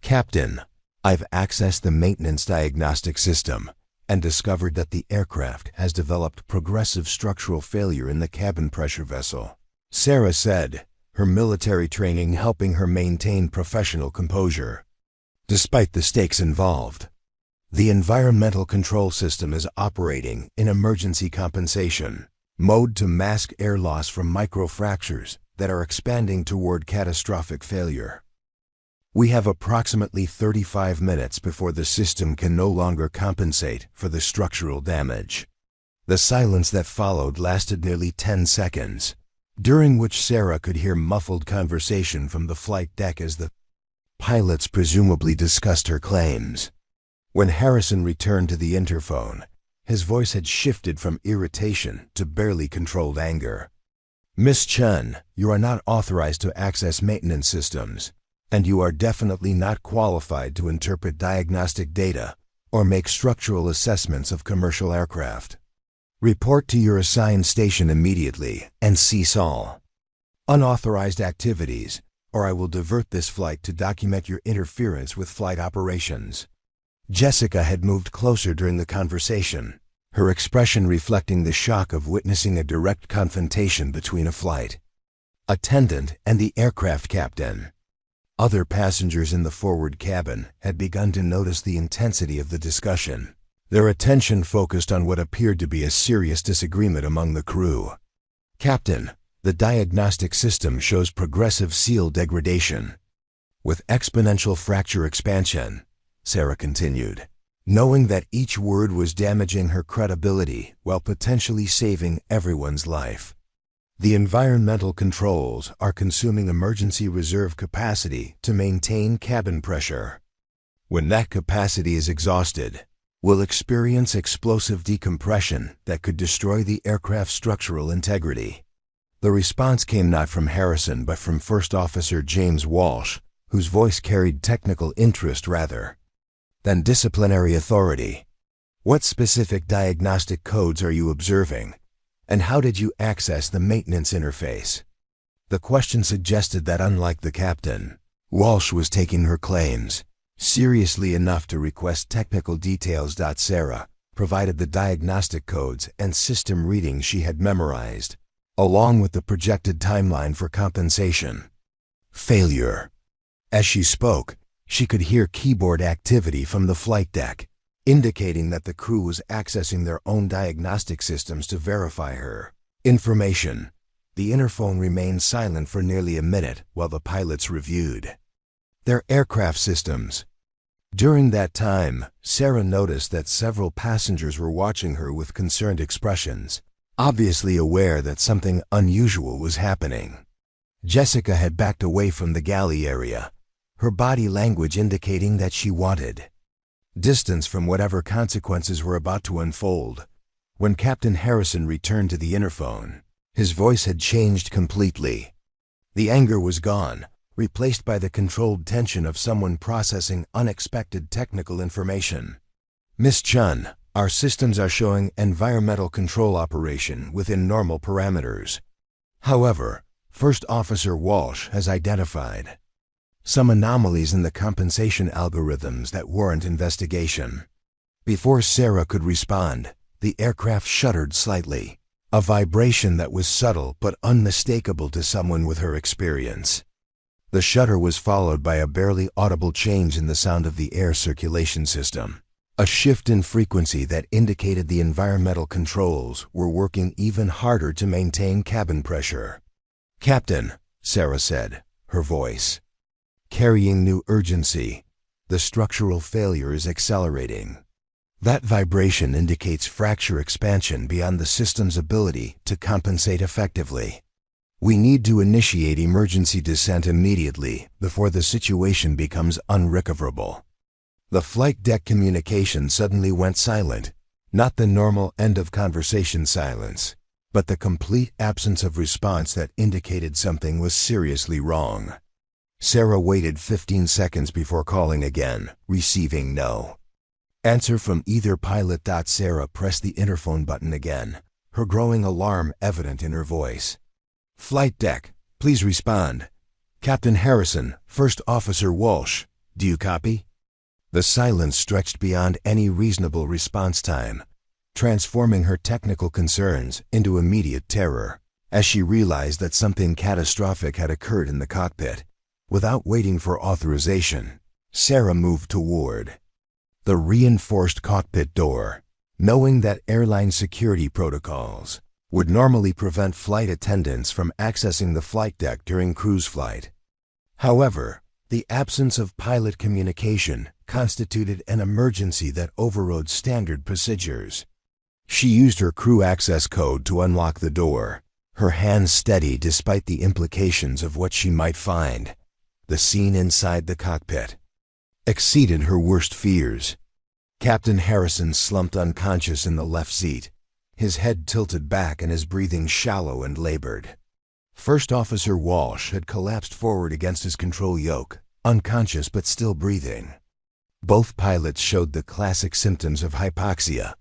"Captain, I've accessed the maintenance diagnostic system and discovered that the aircraft has developed progressive structural failure in the cabin pressure vessel," Sarah said, her military training helping her maintain professional composure despite the stakes involved. "The environmental control system is operating in emergency compensation mode to mask air loss from microfractures that are expanding toward catastrophic failure. We have approximately 35 minutes before the system can no longer compensate for the structural damage." The silence that followed lasted nearly 10 seconds, during which Sarah could hear muffled conversation from the flight deck as the pilots presumably discussed her claims. When Harrison returned to the interphone, his voice had shifted from irritation to barely controlled anger. "Miss Chen, you are not authorized to access maintenance systems, and you are definitely not qualified to interpret diagnostic data or make structural assessments of commercial aircraft. Report to your assigned station immediately and cease all unauthorized activities, or I will divert this flight to document your interference with flight operations." Jessica had moved closer during the conversation, her expression reflecting the shock of witnessing a direct confrontation between a flight attendant and the aircraft captain. Other passengers in the forward cabin had begun to notice the intensity of the discussion, their attention focused on what appeared to be a serious disagreement among the crew. "Captain, the diagnostic system shows progressive seal degradation with exponential fracture expansion," Sarah continued, knowing that each word was damaging her credibility while potentially saving everyone's life. "The environmental controls are consuming emergency reserve capacity to maintain cabin pressure. When that capacity is exhausted, we'll experience explosive decompression that could destroy the aircraft's structural integrity." The response came not from Harrison but from First Officer James Walsh, whose voice carried technical interest rather than disciplinary authority. What specific diagnostic codes are you observing? And how did you access the maintenance interface? The question suggested that unlike the captain, Walsh was taking her claims seriously enough to request technical details. Sarah provided the diagnostic codes and system readings she had memorized, along with the projected timeline for compensation. Failure. As she spoke, she could hear keyboard activity from the flight deck, indicating that the crew was accessing their own diagnostic systems to verify her information. The interphone remained silent for nearly a minute while the pilots reviewed their aircraft systems. During that time, Sarah noticed that several passengers were watching her with concerned expressions, obviously aware that something unusual was happening. Jessica had backed away from the galley area, her body language indicating that she wanted distance from whatever consequences were about to unfold. When Captain Harrison returned to the interphone, his voice had changed completely. The anger was gone, replaced by the controlled tension of someone processing unexpected technical information. Miss Chen, our systems are showing environmental control operation within normal parameters. However, First Officer Walsh has identified some anomalies in the compensation algorithms that warrant investigation. Before Sarah could respond, the aircraft shuddered slightly, a vibration that was subtle but unmistakable to someone with her experience. The shudder was followed by a barely audible change in the sound of the air circulation system, a shift in frequency that indicated the environmental controls were working even harder to maintain cabin pressure. "Captain," Sarah said, her voice carrying new urgency, "the structural failure is accelerating." That vibration indicates fracture expansion beyond the system's ability to compensate effectively. We need to initiate emergency descent immediately before the situation becomes unrecoverable. The flight deck communication suddenly went silent, not the normal end-of-conversation silence, but the complete absence of response that indicated something was seriously wrong. Sarah waited 15 seconds before calling again, receiving no answer from either pilot. Sarah pressed the interphone button again, her growing alarm evident in her voice. "Flight deck, please respond. Captain Harrison, First Officer Walsh, do you copy?" The silence stretched beyond any reasonable response time, transforming her technical concerns into immediate terror as she realized that something catastrophic had occurred in the cockpit. Without waiting for authorization, Sarah moved toward the reinforced cockpit door, knowing that airline security protocols would normally prevent flight attendants from accessing the flight deck during cruise flight. However, the absence of pilot communication constituted an emergency that overrode standard procedures. She used her crew access code to unlock the door, her hands steady despite the implications of what she might find. The scene inside the cockpit exceeded her worst fears. Captain Harrison slumped unconscious in the left seat, his head tilted back and his breathing shallow and labored. First Officer Walsh had collapsed forward against his control yoke, unconscious but still breathing. Both pilots showed the classic symptoms of hypoxia: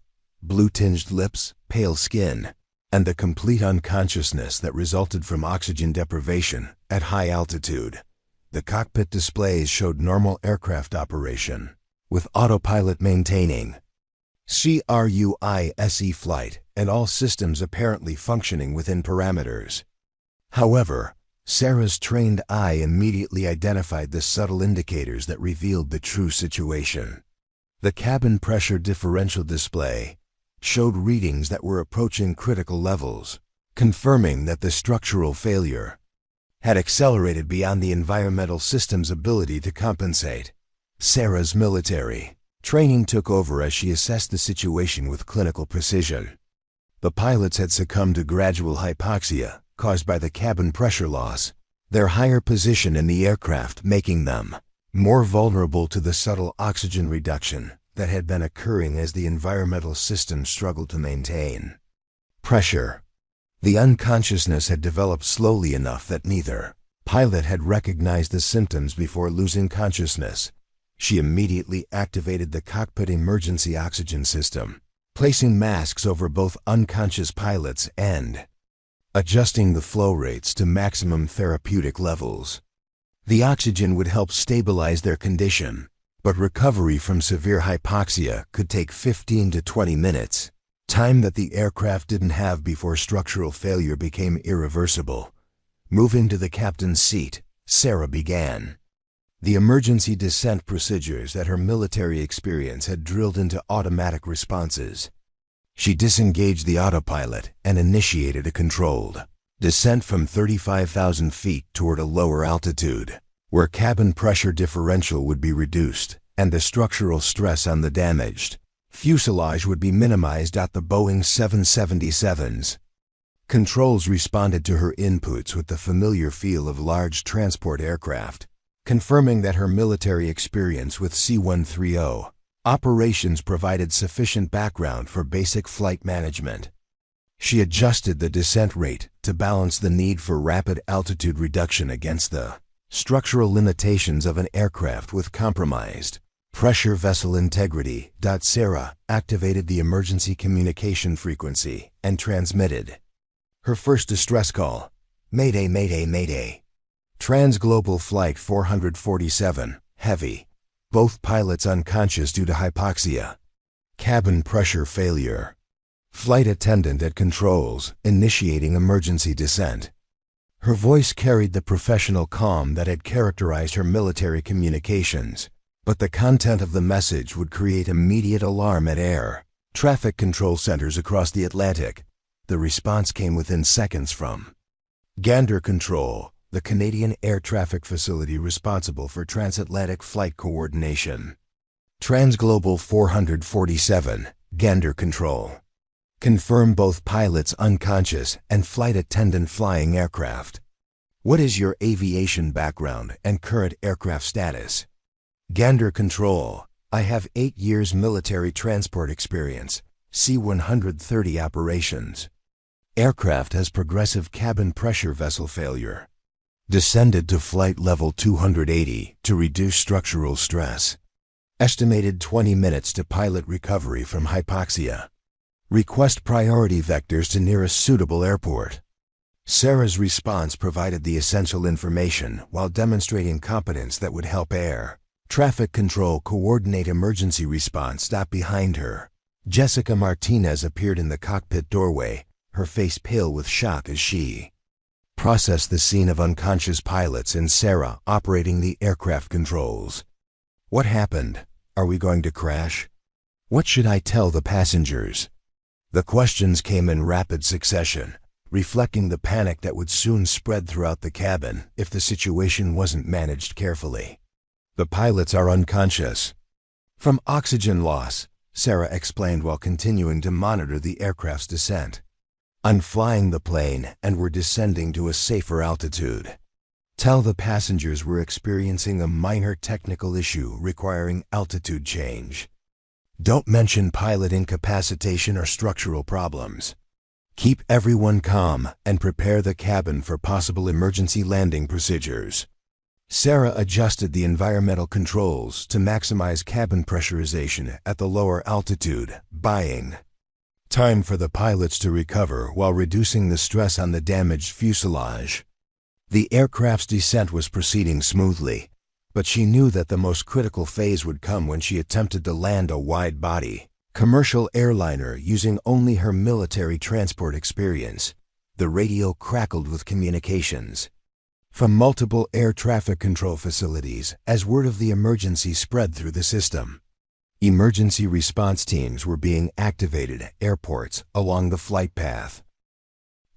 blue-tinged lips, pale skin, and the complete unconsciousness that resulted from oxygen deprivation at high altitude. The cockpit displays showed normal aircraft operation, with autopilot maintaining cruise flight and all systems apparently functioning within parameters. However, Sarah's trained eye immediately identified the subtle indicators that revealed the true situation. The cabin pressure differential display showed readings that were approaching critical levels, confirming that the structural failure had accelerated beyond the environmental system's ability to compensate. Sarah's military training took over as she assessed the situation with clinical precision. The pilots had succumbed to gradual hypoxia caused by the cabin pressure loss, their higher position in the aircraft making them more vulnerable to the subtle oxygen reduction that had been occurring as the environmental system struggled to maintain pressure. The unconsciousness had developed slowly enough that neither pilot had recognized the symptoms before losing consciousness. She immediately activated the cockpit emergency oxygen system, placing masks over both unconscious pilots and adjusting the flow rates to maximum therapeutic levels. The oxygen would help stabilize their condition, but recovery from severe hypoxia could take 15 to 20 minutes, time that the aircraft didn't have before structural failure became irreversible. Moving to the captain's seat, Sarah began the emergency descent procedures that her military experience had drilled into automatic responses. She disengaged the autopilot and initiated a controlled descent from 35,000 feet toward a lower altitude, where cabin pressure differential would be reduced and the structural stress on the damaged fuselage would be minimized at the Boeing 777s. Controls responded to her inputs with the familiar feel of large transport aircraft, confirming that her military experience with C-130 operations provided sufficient background for basic flight management. She adjusted the descent rate to balance the need for rapid altitude reduction against the structural limitations of an aircraft with compromised pressure vessel integrity. Sarah activated the emergency communication frequency and transmitted her first distress call. Mayday, mayday, mayday. TransGlobal Flight 447, heavy. Both pilots unconscious due to hypoxia. Cabin pressure failure. Flight attendant at controls, initiating emergency descent. Her voice carried the professional calm that had characterized her military communications, but the content of the message would create immediate alarm at air traffic control centers across the Atlantic. The response came within seconds from Gander Control, the Canadian air traffic facility responsible for transatlantic flight coordination. TransGlobal 447, Gander Control. Confirm both pilots unconscious and flight attendant flying aircraft. What is your aviation background and current aircraft status? Gander Control, I have 8 years military transport experience, C-130 operations. Aircraft has progressive cabin pressure vessel failure. Descended to flight level 280 to reduce structural stress. Estimated 20 minutes to pilot recovery from hypoxia. Request priority vectors to nearest suitable airport. Sarah's response provided the essential information while demonstrating competence that would help air traffic control coordinate emergency response. Behind her, Jessica Martinez appeared in the cockpit doorway, her face pale with shock as she processed the scene of unconscious pilots and Sarah operating the aircraft controls. What happened? Are we going to crash? What should I tell the passengers? The questions came in rapid succession, reflecting the panic that would soon spread throughout the cabin if the situation wasn't managed carefully. The pilots are unconscious from oxygen loss, Sarah explained while continuing to monitor the aircraft's descent. I'm flying the plane and we're descending to a safer altitude. Tell the passengers we're experiencing a minor technical issue requiring altitude change. Don't mention pilot incapacitation or structural problems. Keep everyone calm and prepare the cabin for possible emergency landing procedures. Sarah adjusted the environmental controls to maximize cabin pressurization at the lower altitude, buying time for the pilots to recover while reducing the stress on the damaged fuselage. The aircraft's descent was proceeding smoothly, but she knew that the most critical phase would come when she attempted to land a wide-body commercial airliner using only her military transport experience. The radio crackled with communications from multiple air traffic control facilities as word of the emergency spread through the system. Emergency response teams were being activated at airports along the flight path,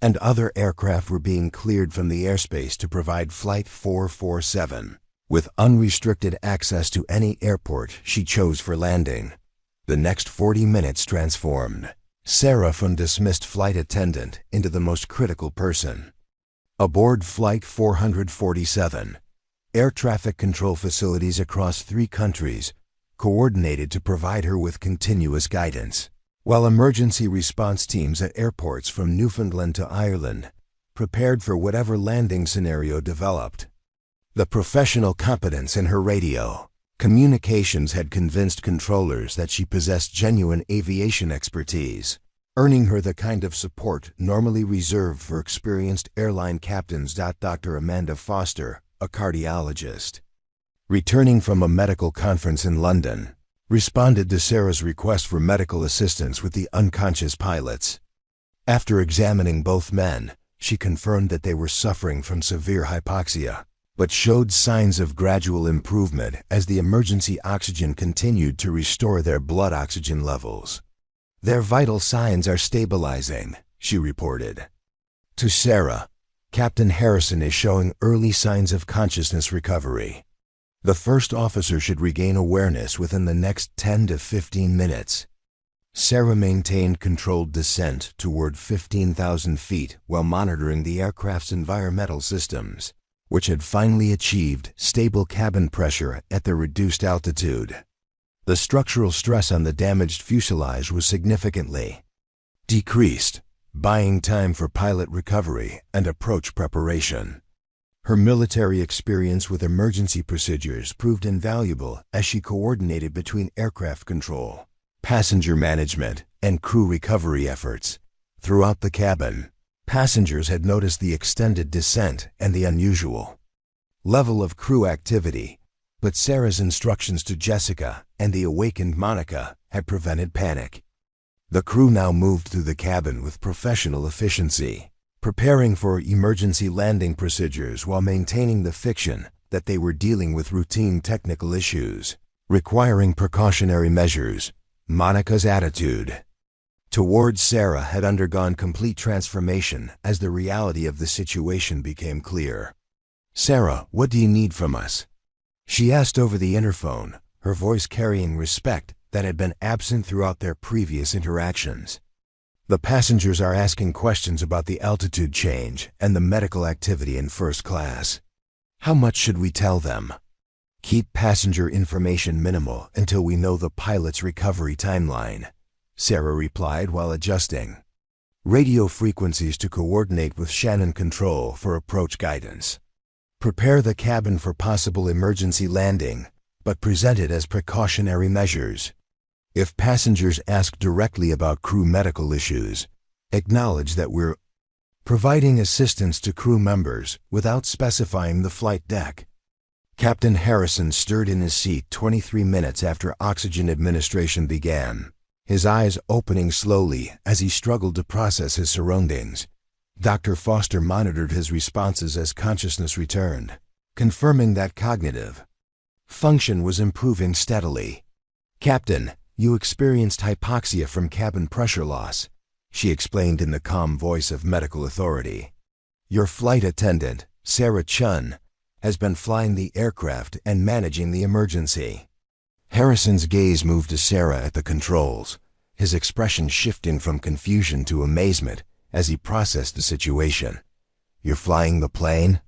and other aircraft were being cleared from the airspace to provide Flight 447 with unrestricted access to any airport she chose for landing. The next 40 minutes transformed Sarah from dismissed flight attendant into the most critical person. Aboard Flight 447, air traffic control facilities across 3 countries coordinated to provide her with continuous guidance, while emergency response teams at airports from Newfoundland to Ireland prepared for whatever landing scenario developed. The professional competence in her radio Communications had convinced controllers that she possessed genuine aviation expertise, earning her the kind of support normally reserved for experienced airline captains. Dr. Amanda Foster, a cardiologist, returning from a medical conference in London, responded to Sarah's request for medical assistance with the unconscious pilots. After examining both men, she confirmed that they were suffering from severe hypoxia, but showed signs of gradual improvement as the emergency oxygen continued to restore their blood oxygen levels. "Their vital signs are stabilizing," she reported. To Sarah, Captain Harrison is showing early signs of consciousness recovery. The first officer should regain awareness within the next 10 to 15 minutes. Sarah maintained controlled descent toward 15,000 feet while monitoring the aircraft's environmental systems, which had finally achieved stable cabin pressure at the reduced altitude. The structural stress on the damaged fuselage was significantly decreased, buying time for pilot recovery and approach preparation. Her military experience with emergency procedures proved invaluable as she coordinated between aircraft control, passenger management, and crew recovery efforts. Throughout the cabin, passengers had noticed the extended descent and the unusual level of crew activity, but Sarah's instructions to Jessica and the awakened Monica had prevented panic. The crew now moved through the cabin with professional efficiency, preparing for emergency landing procedures while maintaining the fiction that they were dealing with routine technical issues requiring precautionary measures. Monica's attitude towards Sarah had undergone complete transformation as the reality of the situation became clear. "Sarah, what do you need from us?" she asked over the interphone, her voice carrying respect that had been absent throughout their previous interactions. "The passengers are asking questions about the altitude change and the medical activity in first class. How much should we tell them?" "Keep passenger information minimal until we know the pilot's recovery timeline," Sarah replied while adjusting radio frequencies to coordinate with Shannon Control for approach guidance. "Prepare the cabin for possible emergency landing, but present it as precautionary measures. If passengers ask directly about crew medical issues, acknowledge that we're providing assistance to crew members without specifying the flight deck." Captain Harrison stirred in his seat 23 minutes after oxygen administration began, his eyes opening slowly as he struggled to process his surroundings. Dr. Foster monitored his responses as consciousness returned, confirming that cognitive function was improving steadily. "Captain, you experienced hypoxia from cabin pressure loss," she explained in the calm voice of medical authority. "Your flight attendant, Sarah Chen, has been flying the aircraft and managing the emergency." Harrison's gaze moved to Sarah at the controls, his expression shifting from confusion to amazement as he processed the situation. "You're flying the plane?"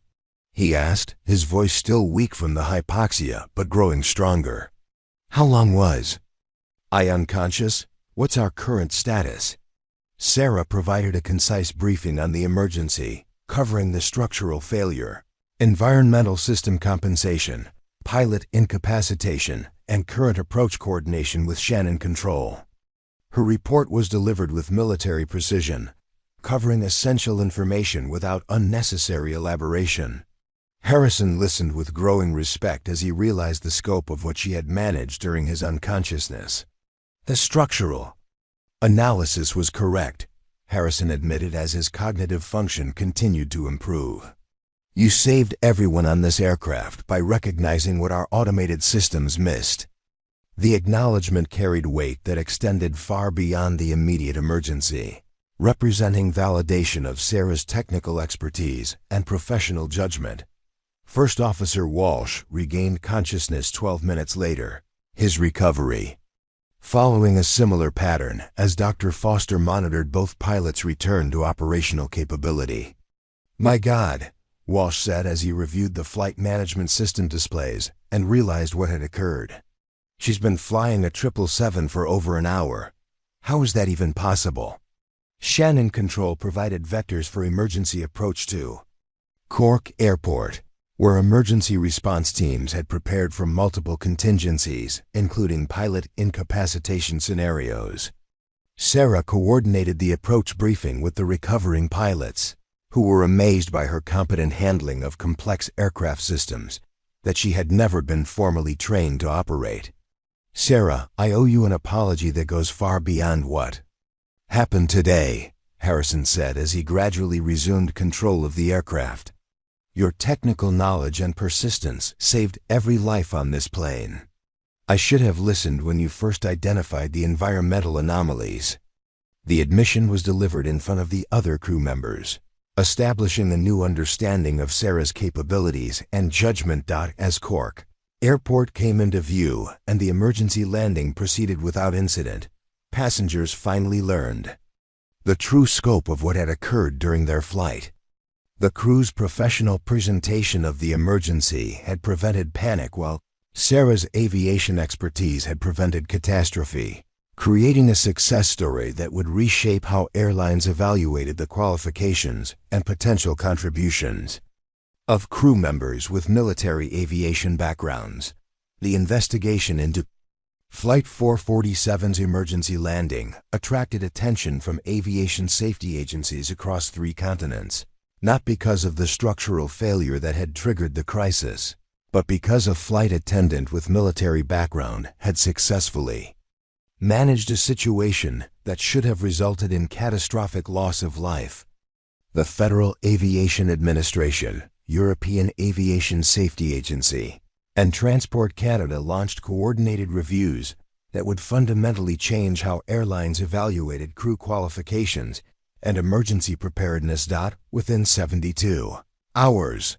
he asked, his voice still weak from the hypoxia but growing stronger. "How long was I unconscious? What's our current status?" Sarah provided a concise briefing on the emergency, covering the structural failure, environmental system compensation, pilot incapacitation, and current approach coordination with Shannon Control. Her report was delivered with military precision, covering essential information without unnecessary elaboration. Harrison listened with growing respect as he realized the scope of what she had managed during his unconsciousness. The structural analysis was correct, Harrison admitted as his cognitive function continued to improve. "You saved everyone on this aircraft by recognizing what our automated systems missed." The acknowledgement carried weight that extended far beyond the immediate emergency, representing validation of Sarah's technical expertise and professional judgment. First Officer Walsh regained consciousness 12 minutes later, his recovery following a similar pattern as Dr. Foster monitored both pilots' return to operational capability. "My God," Walsh said as he reviewed the flight management system displays and realized what had occurred. "She's been flying a 777 for over an hour. How is that even possible?" Shannon Control provided vectors for emergency approach to Cork Airport, where emergency response teams had prepared for multiple contingencies, including pilot incapacitation scenarios. Sarah coordinated the approach briefing with the recovering pilots, who were amazed by her competent handling of complex aircraft systems that she had never been formally trained to operate. "Sarah, I owe you an apology that goes far beyond what happened today," Harrison said as he gradually resumed control of the aircraft. "Your technical knowledge and persistence saved every life on this plane. I should have listened when you first identified the environmental anomalies." The admission was delivered in front of the other crew members, establishing a new understanding of Sarah's capabilities and judgment. As Cork Airport came into view and the emergency landing proceeded without incident, passengers finally learned the true scope of what had occurred during their flight. The crew's professional presentation of the emergency had prevented panic, while Sarah's aviation expertise had prevented catastrophe, creating a success story that would reshape how airlines evaluated the qualifications and potential contributions of crew members with military aviation backgrounds. The investigation into Flight 447's emergency landing attracted attention from aviation safety agencies across 3 continents, not because of the structural failure that had triggered the crisis, but because a flight attendant with military background had successfully managed a situation that should have resulted in catastrophic loss of life. The Federal Aviation Administration, European Aviation Safety Agency, and Transport Canada launched coordinated reviews that would fundamentally change how airlines evaluated crew qualifications and emergency preparedness. Within 72 hours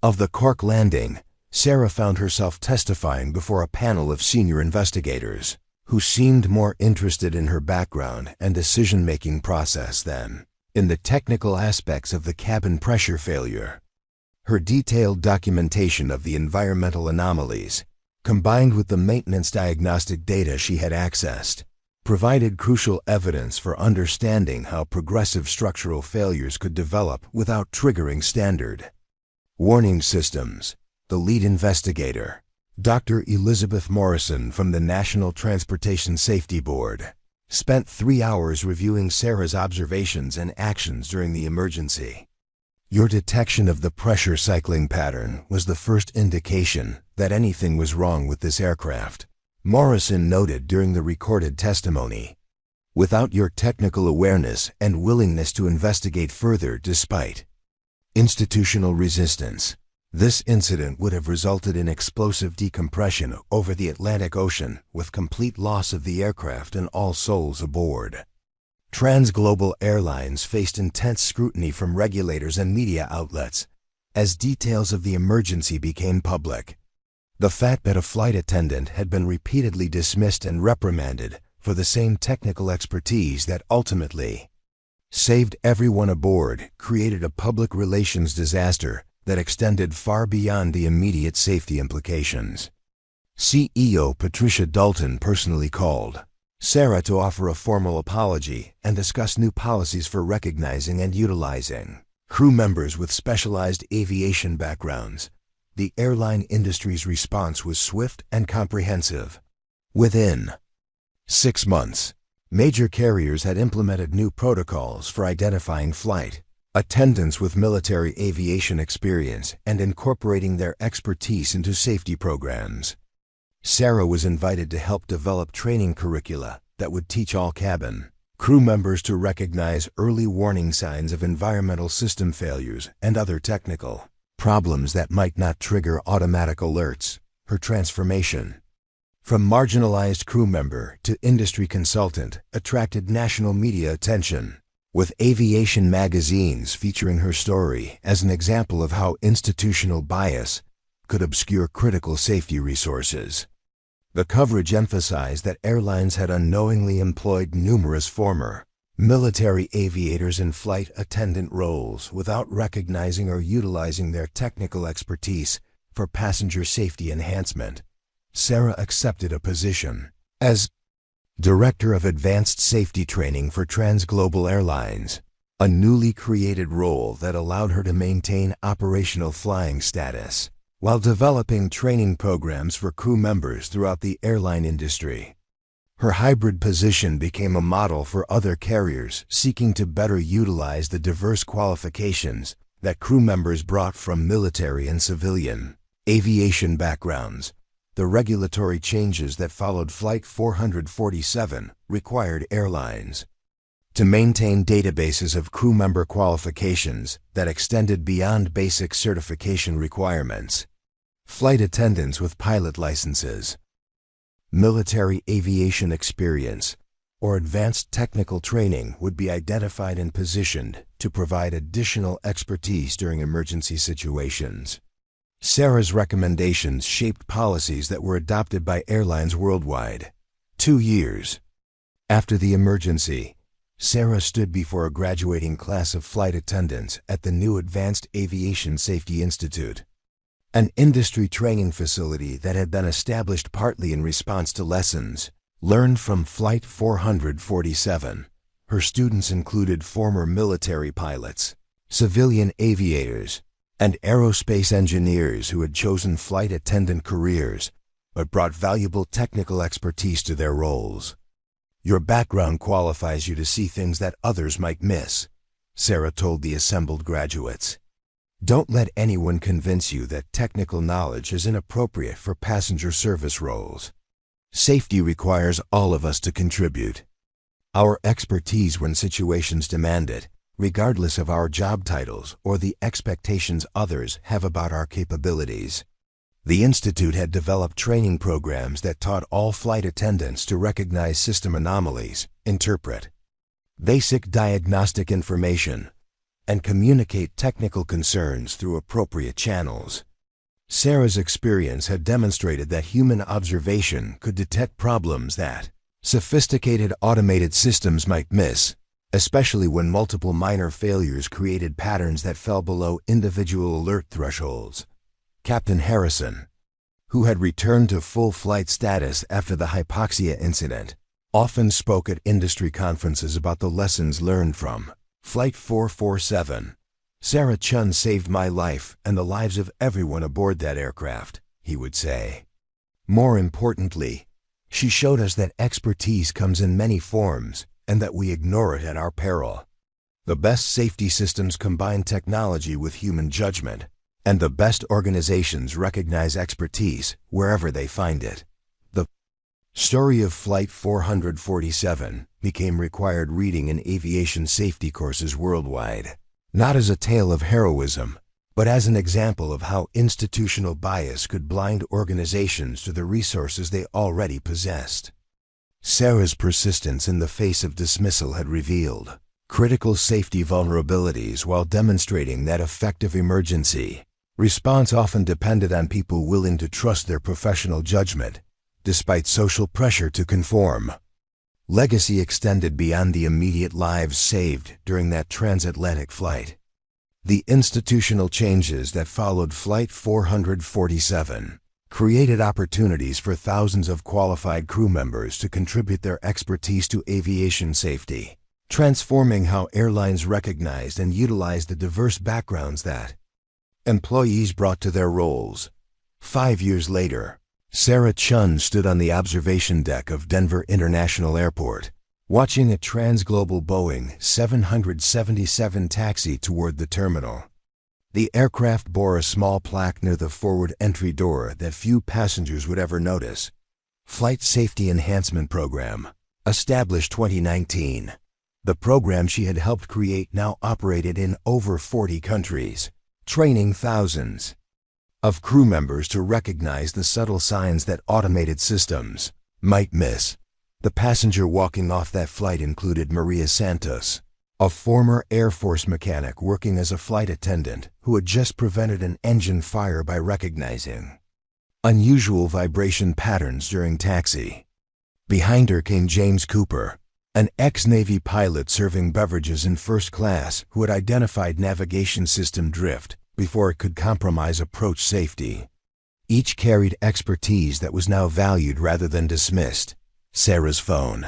of the Cork landing, Sarah found herself testifying before a panel of senior investigators who seemed more interested in her background and decision-making process than in the technical aspects of the cabin pressure failure. Her detailed documentation of the environmental anomalies, combined with the maintenance diagnostic data she had accessed, provided crucial evidence for understanding how progressive structural failures could develop without triggering standard warning systems. The lead investigator, Dr. Elizabeth Morrison from the National Transportation Safety Board, spent 3 hours reviewing Sarah's observations and actions during the emergency. "Your detection of the pressure cycling pattern was the first indication that anything was wrong with this aircraft," Morrison noted during the recorded testimony. "Without your technical awareness and willingness to investigate further despite institutional resistance, this incident would have resulted in explosive decompression over the Atlantic Ocean with complete loss of the aircraft and all souls aboard." TransGlobal Airlines faced intense scrutiny from regulators and media outlets as details of the emergency became public. The fact that a flight attendant had been repeatedly dismissed and reprimanded for the same technical expertise that ultimately saved everyone aboard created a public relations disaster that extended far beyond the immediate safety implications. CEO Patricia Dalton personally called Sarah to offer a formal apology and discuss new policies for recognizing and utilizing crew members with specialized aviation backgrounds. The airline industry's response was swift and comprehensive. Within 6 months, major carriers had implemented new protocols for identifying flight attendants with military aviation experience and incorporating their expertise into safety programs. Sarah was invited to help develop training curricula that would teach all cabin crew members to recognize early warning signs of environmental system failures and other technical problems that might not trigger automatic alerts. Her transformation from marginalized crew member to industry consultant attracted national media attention, with aviation magazines featuring her story as an example of how institutional bias could obscure critical safety resources. The coverage emphasized that airlines had unknowingly employed numerous former military aviators in flight attendant roles without recognizing or utilizing their technical expertise for passenger safety enhancement. Sarah accepted a position as Director of Advanced Safety Training for TransGlobal Airlines, a newly created role that allowed her to maintain operational flying status, while developing training programs for crew members throughout the airline industry. Her hybrid position became a model for other carriers seeking to better utilize the diverse qualifications that crew members brought from military and civilian aviation backgrounds. The regulatory changes that followed Flight 447 required airlines to maintain databases of crew member qualifications that extended beyond basic certification requirements. Flight attendants with pilot licenses, military aviation experience, or advanced technical training would be identified and positioned to provide additional expertise during emergency situations. Sarah's recommendations shaped policies that were adopted by airlines worldwide. 2 years after the emergency, Sarah stood before a graduating class of flight attendants at the new Advanced Aviation Safety Institute, an industry training facility that had been established partly in response to lessons learned from Flight 447. Her students included former military pilots, civilian aviators, and aerospace engineers who had chosen flight attendant careers but brought valuable technical expertise to their roles. "Your background qualifies you to see things that others might miss," Sarah told the assembled graduates. "Don't let anyone convince you that technical knowledge is inappropriate for passenger service roles. Safety requires all of us to contribute our expertise when situations demand it, regardless of our job titles or the expectations others have about our capabilities." The Institute had developed training programs that taught all flight attendants to recognize system anomalies, interpret basic diagnostic information, and communicate technical concerns through appropriate channels. Sarah's experience had demonstrated that human observation could detect problems that sophisticated automated systems might miss, especially when multiple minor failures created patterns that fell below individual alert thresholds. Captain Harrison, who had returned to full flight status after the hypoxia incident, often spoke at industry conferences about the lessons learned from Flight 447. "Sarah Chen saved my life and the lives of everyone aboard that aircraft," he would say. More importantly, she showed us that expertise comes in many forms and that we ignore it at our peril. The best safety systems combine technology with human judgment, and the best organizations recognize expertise wherever they find it. The story of Flight 447 became required reading in aviation safety courses worldwide, not as a tale of heroism, but as an example of how institutional bias could blind organizations to the resources they already possessed. Sarah's persistence in the face of dismissal had revealed critical safety vulnerabilities while demonstrating that effective emergency response often depended on people willing to trust their professional judgment, despite social pressure to conform. Legacy extended beyond the immediate lives saved during that transatlantic flight. The institutional changes that followed Flight 447 created opportunities for thousands of qualified crew members to contribute their expertise to aviation safety, transforming how airlines recognized and utilized the diverse backgrounds that employees brought to their roles. 5 years later, Sarah Chen stood on the observation deck of Denver International Airport, watching a TransGlobal Boeing 777 taxi toward the terminal. The aircraft bore a small plaque near the forward entry door that few passengers would ever notice. Flight Safety Enhancement Program, established 2019. The program she had helped create now operated in over 40 countries, training thousands of crew members to recognize the subtle signs that automated systems might miss. The passenger walking off that flight included Maria Santos, a former Air Force mechanic working as a flight attendant who had just prevented an engine fire by recognizing unusual vibration patterns during taxi. Behind her came James Cooper, an ex-Navy pilot serving beverages in first class who had identified navigation system drift before it could compromise approach safety. Each carried expertise that was now valued rather than dismissed. Sarah's phone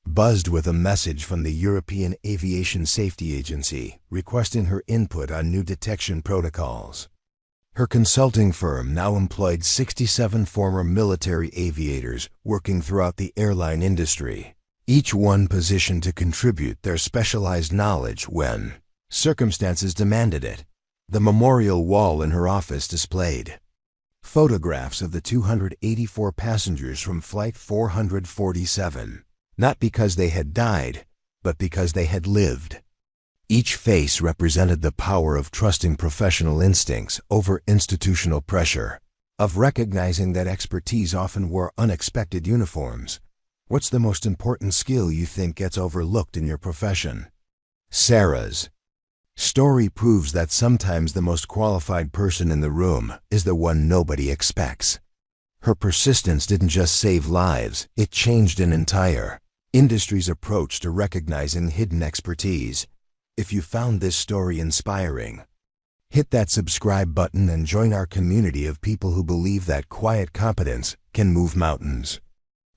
buzzed with a message from the European Aviation Safety Agency requesting her input on new detection protocols. Her consulting firm now employed 67 former military aviators working throughout the airline industry, each one positioned to contribute their specialized knowledge when circumstances demanded it. The memorial wall in her office displayed photographs of the 284 passengers from Flight 447, not because they had died, but because they had lived. Each face represented the power of trusting professional instincts over institutional pressure, of recognizing that expertise often wore unexpected uniforms. What's the most important skill you think gets overlooked in your profession? Sarah's story proves that sometimes the most qualified person in the room is the one nobody expects. Her persistence didn't just save lives, it changed an entire industry's approach to recognizing hidden expertise. If you found this story inspiring, hit that subscribe button and join our community of people who believe that quiet competence can move mountains.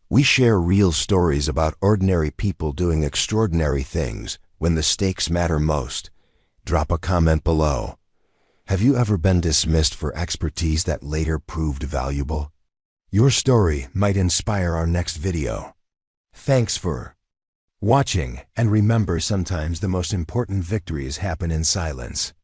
We share real stories about ordinary people doing extraordinary things when the stakes matter most. Drop a comment below. Have you ever been dismissed for expertise that later proved valuable? Your story might inspire our next video. Thanks for watching, and remember, sometimes the most important victories happen in silence.